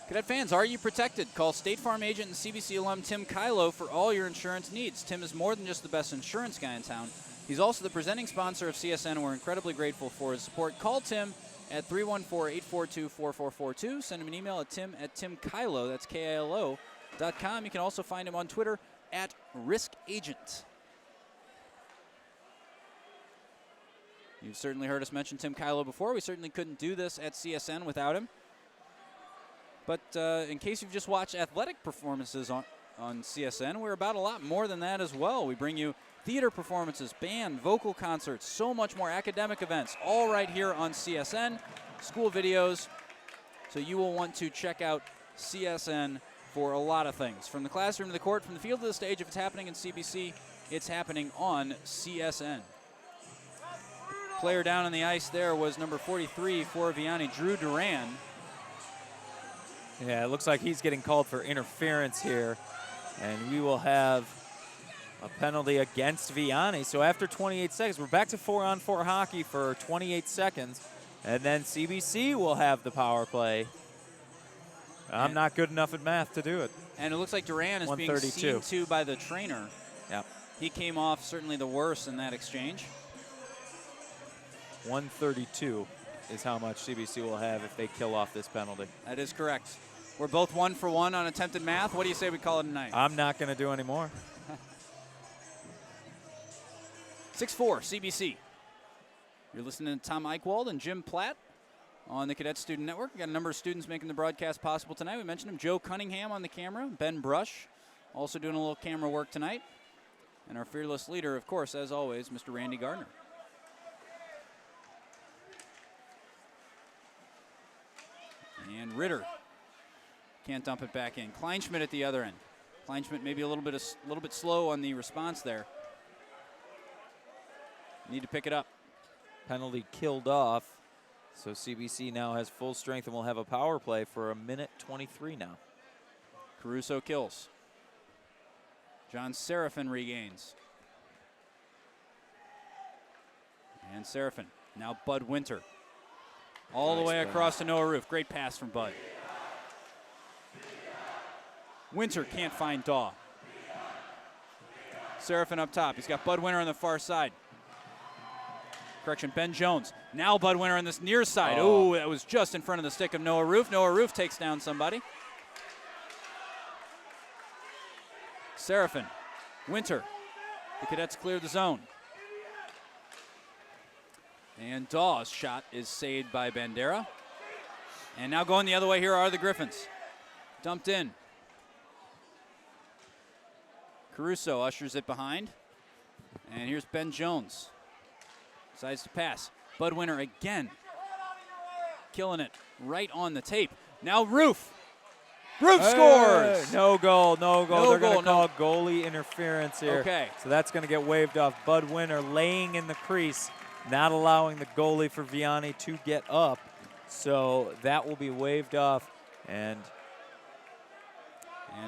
Cadet fans, are you protected? Call State Farm agent and CBC alum Tim Kylo for all your insurance needs. Tim is more than just the best insurance guy in town. He's also the presenting sponsor of CSN, and we're incredibly grateful for his support. Call Tim at 314-842-4442. Send him an email at tim@timkylo, that's KILO.com. You can also find him on Twitter at riskagent. You've certainly heard us mention Tim Kylo before. We certainly couldn't do this at CSN without him. But in case you've just watched athletic performances on CSN, we're about a lot more than that as well. We bring you theater performances, band, vocal concerts, so much more, academic events, all right here on CSN, school videos. So you will want to check out CSN for a lot of things. From the classroom to the court, from the field to the stage, if it's happening in CBC, it's happening on CSN. Player down on the ice there was number 43 for Vianney, Drew Duran. Yeah, it looks like he's getting called for interference here. And we will have a penalty against Vianney. So after 28 seconds, we're back to 4-on-4 hockey for 28 seconds. And then CBC will have the power play. I'm not good enough at math to do it. And it looks like Duran is being seen to by the trainer. Yep. He came off certainly the worst in that exchange. 132 is how much CBC will have if they kill off this penalty. That is correct. We're both 1 for 1 on attempted math. What do you say we call it a night? I'm not going to do any more. 6-4 CBC. You're listening to Tom Eichwald and Jim Platt on the Cadet Student Network. We've got a number of students making the broadcast possible tonight. We mentioned them. Joe Cunningham on the camera. Ben Brush also doing a little camera work tonight. And our fearless leader, of course, as always, Mr. Randy Gardner. And Ritter can't dump it back in. Kleinschmidt at the other end. Kleinschmidt maybe a little bit slow on the response there. Need to pick it up. Penalty killed off. So CBC now has full strength and will have a power play for 1:23 now. Caruso kills. John Seraphin regains. And Seraphin. Now Bud Winter. All the way across to Noah Roof. Great pass from Bud. Winter can't find Daw. Seraphin up top. He's got Bud Winter on the far side. Correction, Ben Jones. Now Bud Winter on this near side. Oh, that was just in front of the stick of Noah Roof. Noah Roof takes down somebody. Seraphin. Winter. The Cadets clear the zone. And Daw's shot is saved by Bandera. And now going the other way here are the Griffins. Dumped in. Caruso ushers it behind. And here's Ben Jones. Decides to pass. Bud Winter again. Killing it right on the tape. Now Roof. Roof scores! No goal, no goal. No They're going to goal, call goalie interference here. Okay. So that's going to get waved off. Bud Winter laying in the crease, not allowing the goalie for Vianney to get up. So that will be waved off. And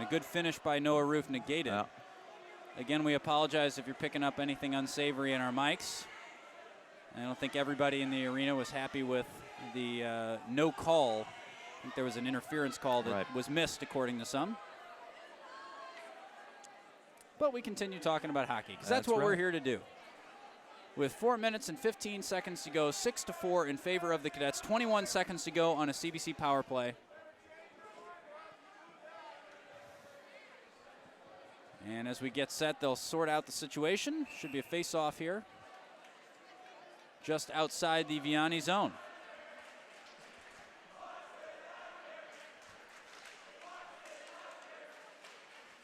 a good finish by Noah Roof negated. Yeah. Again, we apologize if you're picking up anything unsavory in our mics. I don't think everybody in the arena was happy with the no call. I think there was an interference call that was missed, according to some. But we continue talking about hockey, because that's what we're here to do. With 4 minutes and 15 seconds to go, 6-4 in favor of the Cadets. 21 seconds to go on a CBC power play. And as we get set, they'll sort out the situation. Should be a face-off here, just outside the Vianney zone.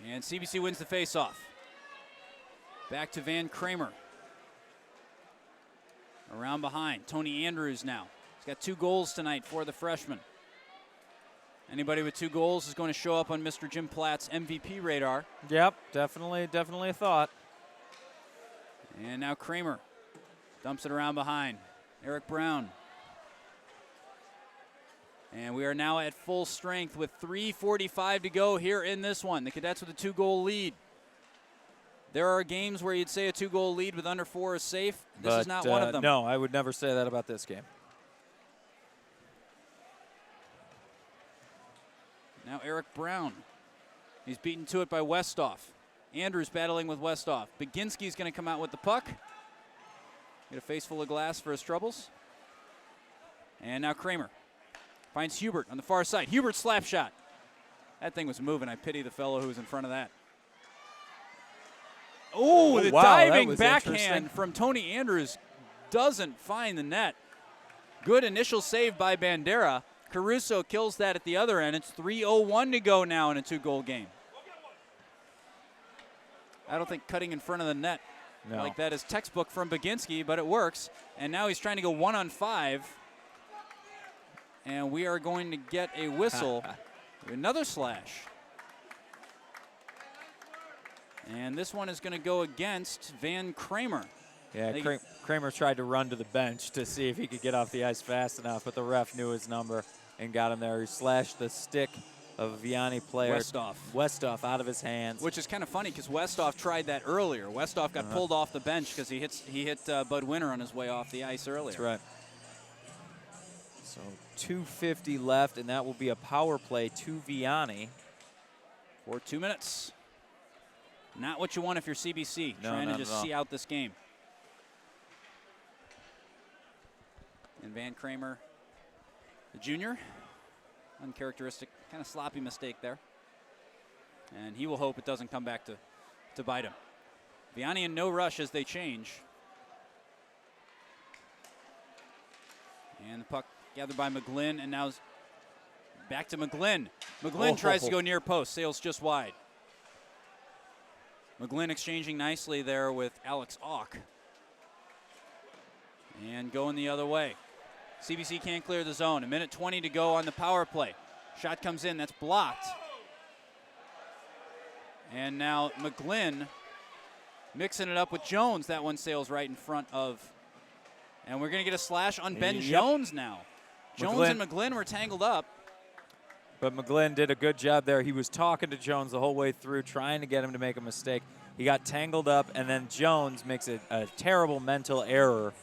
And CBC wins the face-off. Back to Van Kramer. Around behind, Tony Andrews now. He's got 2 goals tonight for the freshman. Anybody with 2 goals is going to show up on Mr. Jim Platt's MVP radar. Yep, definitely a thought. And now Kramer dumps it around behind. Eric Brown. And we are now at full strength with 3:45 to go here in this one. The Cadets with a 2-goal lead. There are games where you'd say a 2-goal lead with under 4 is safe. This is not one of them. No, I would never say that about this game. Now Eric Brown. He's beaten to it by Westhoff. Andrews battling with Westhoff. Baginski's going to come out with the puck. Get a face full of glass for his troubles. And now Kramer finds Hubert on the far side. Hubert slap shot. That thing was moving. I pity the fellow who was in front of that. Oh, the diving backhand from Tony Andrews doesn't find the net. Good initial save by Bandera. Caruso kills that at the other end. It's 3:01 to go now in a 2-goal game. I don't think cutting in front of the net like that is textbook from Baginski, but it works. And now he's trying to go 1-on-5. And we are going to get a whistle. Another slash. And this one is going to go against Van Kramer. Yeah, Kramer tried to run to the bench to see if he could get off the ice fast enough, but the ref knew his number and got him there. He slashed the stick of Vianney player Westhoff out of his hands. Which is kind of funny because Westhoff tried that earlier. Westhoff got pulled off the bench because he hit Bud Winter on his way off the ice earlier. That's right. So 2:50 left, and that will be a power play to Vianney. For 2 minutes. Not what you want if you're CBC, trying to just see out this game. And Van Kramer, the junior, uncharacteristic, kind of sloppy mistake there. And he will hope it doesn't come back to bite him. Vianney in no rush as they change. And the puck gathered by McGlynn, and now back to McGlynn. McGlynn tries to go near post, sails just wide. McGlynn exchanging nicely there with Alex Auk. And going the other way. CBC can't clear the zone. 1:20 to go on the power play. Shot comes in, that's blocked. And now McGlynn mixing it up with Jones. That one sails right in front of. And we're going to get a slash on Ben Jones now. Jones and McGlynn were tangled up. But McGlynn did a good job there. He was talking to Jones the whole way through, trying to get him to make a mistake. He got tangled up, and then Jones makes a terrible mental error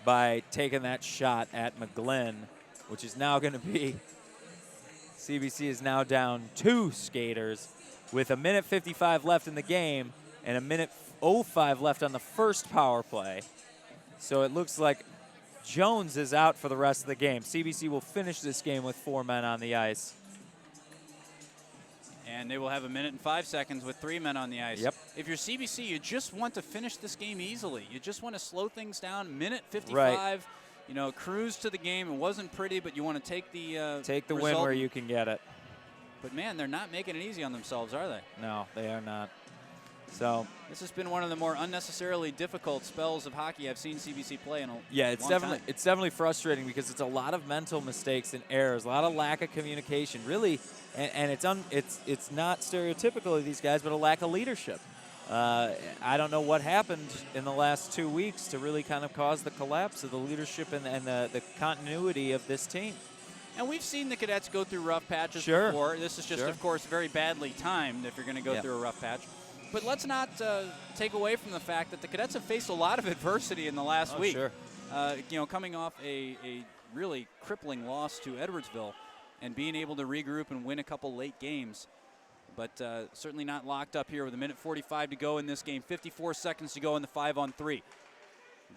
by taking that shot at McGlynn, which is now going to be, CBC is now down 2 skaters with 1:55 left in the game and 1:05 left on the first power play. So it looks like Jones is out for the rest of the game. CBC will finish this game with 4 men on the ice. And they will have 1:05 with 3 men on the ice. Yep. If you're CBC, you just want to finish this game easily. You just want to slow things down. 1:55. cruise to the game. It wasn't pretty, but you want to take the win result. where you can get it. But, man, they're not making it easy on themselves, are they? No, they are not. So this has been one of the more unnecessarily difficult spells of hockey I've seen CBC play in a it's long definitely time. It's definitely frustrating because it's a lot of mental mistakes and errors, a lot of lack of communication, really, and it's not stereotypical of these guys, but a lack of leadership. I don't know what happened in the last 2 weeks to really kind of cause the collapse of the leadership and the continuity of this team. And we've seen the Cadets go through rough patches Sure. before. This is just, of course, very badly timed if you're going to go through a rough patch. But let's not take away from the fact that the Cadets have faced a lot of adversity in the last week. Sure. Coming off a really crippling loss to Edwardsville and being able to regroup and win a couple late games. But certainly not locked up here with 1:45 to go in this game. 54 seconds to go in the 5-on-3.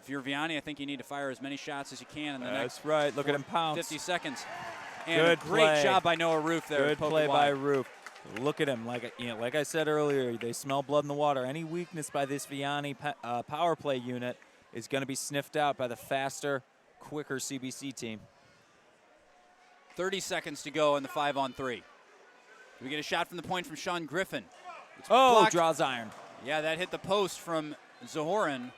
If you're Vianney, I think you need to fire as many shots as you can in the next. That's right. Look at him pounce. 50 seconds. And Good a great play. job by Noah Roof there. Good play by Roof. Look at him. Like I said earlier, they smell blood in the water. Any weakness by this Vianney power play unit is going to be sniffed out by the faster, quicker CBC team. 30 seconds to go in the 5-on-3. We get a shot from the point from Sean Griffin. It's Oh, blocked. draws iron. Yeah, that hit the post from Zahoran.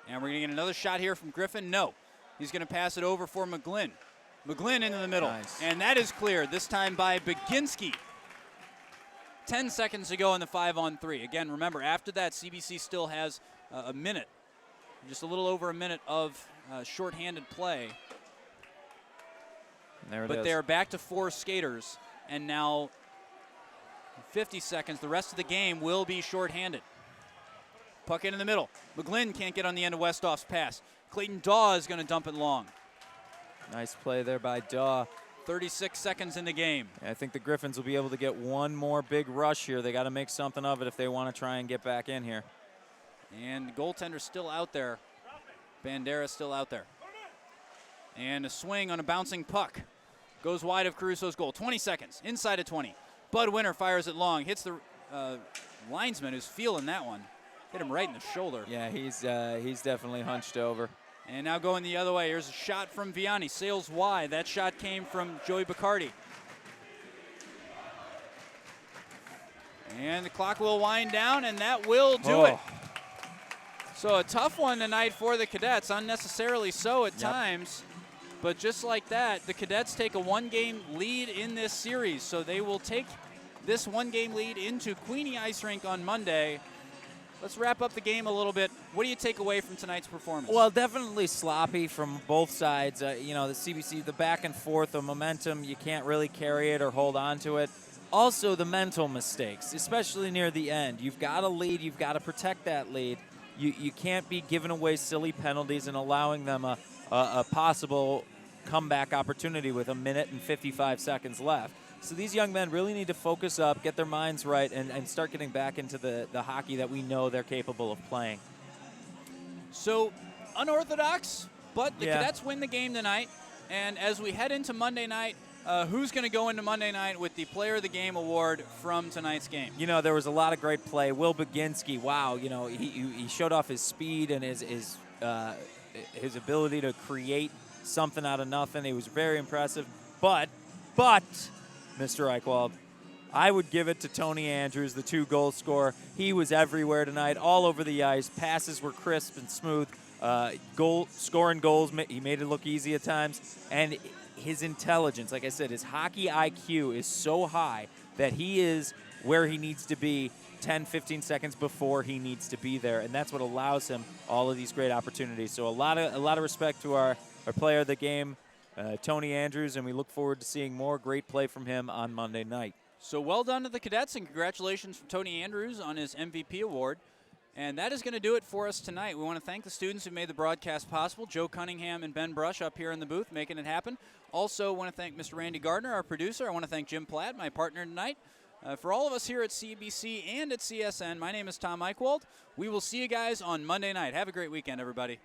And we're going to get another shot here from Griffin. No. He's going to pass it over for McGlynn. McGlynn into the middle. Nice. And that is cleared, this time by Baginski. 10 seconds to go in the 5-on-3. Again, remember, after that, CBC still has a minute, just a little over a minute of shorthanded play. There it But is. they're back to 4 skaters, and now 50 seconds. The rest of the game will be shorthanded. Puck in the middle. McGlynn can't get on the end of Westhoff's pass. Clayton Daw is going to dump it long. Nice play there by Daw. 36 seconds in the game. I think the Griffins will be able to get one more big rush here. They got to make something of it if they want to try and get back in here. And the goaltender's still out there. Bandera's still out there. And a swing on a bouncing puck. Goes wide of Caruso's goal. 20 seconds. Inside of 20. Bud Winter fires it long. Hits the linesman who's feeling that one. Hit him right in the shoulder. Yeah, he's definitely hunched over. And now going the other way. Here's a shot from Vianney. Sails wide. That shot came from Joey Bacardi. And the clock will wind down, and that will do it. So a tough one tonight for the Cadets, unnecessarily so at times. But just like that, the Cadets take a 1-game lead in this series. So they will take this 1-game lead into Queenie Ice Rink on Monday. Let's wrap up the game a little bit. What do you take away from tonight's performance? Well, definitely sloppy from both sides. The CBC, the back and forth, the momentum, you can't really carry it or hold on to it. Also, the mental mistakes, especially near the end. You've got a lead. You've got to protect that lead. You can't be giving away silly penalties and allowing them a possible comeback opportunity with 1:55 seconds left. So these young men really need to focus up, get their minds right, and start getting back into the hockey that we know they're capable of playing. So unorthodox, but the Cadets win the game tonight. And as we head into Monday night, who's going to go into Monday night with the Player of the Game award from tonight's game? There was a lot of great play. Will Baginski, wow, he showed off his speed and his ability to create something out of nothing. He was very impressive. But Mr. Eichwald, I would give it to Tony Andrews, the 2-goal scorer. He was everywhere tonight, all over the ice. Passes were crisp and smooth. Scoring goals, he made it look easy at times. And his intelligence, like I said, his hockey IQ is so high that he is where he needs to be 10, 15 seconds before he needs to be there. And that's what allows him all of these great opportunities. So a lot of respect to our player of the game, Tony Andrews, and we look forward to seeing more great play from him on Monday night. So well done to the Cadets, and congratulations from Tony Andrews on his MVP award. And that is going to do it for us tonight. We want to thank the students who made the broadcast possible, Joe Cunningham and Ben Brush up here in the booth making it happen. Also want to thank Mr. Randy Gardner, our producer. I want to thank Jim Platt, my partner tonight. For all of us here at CBC and at CSN, my name is Tom Eichwald. We will see you guys on Monday night. Have a great weekend, everybody.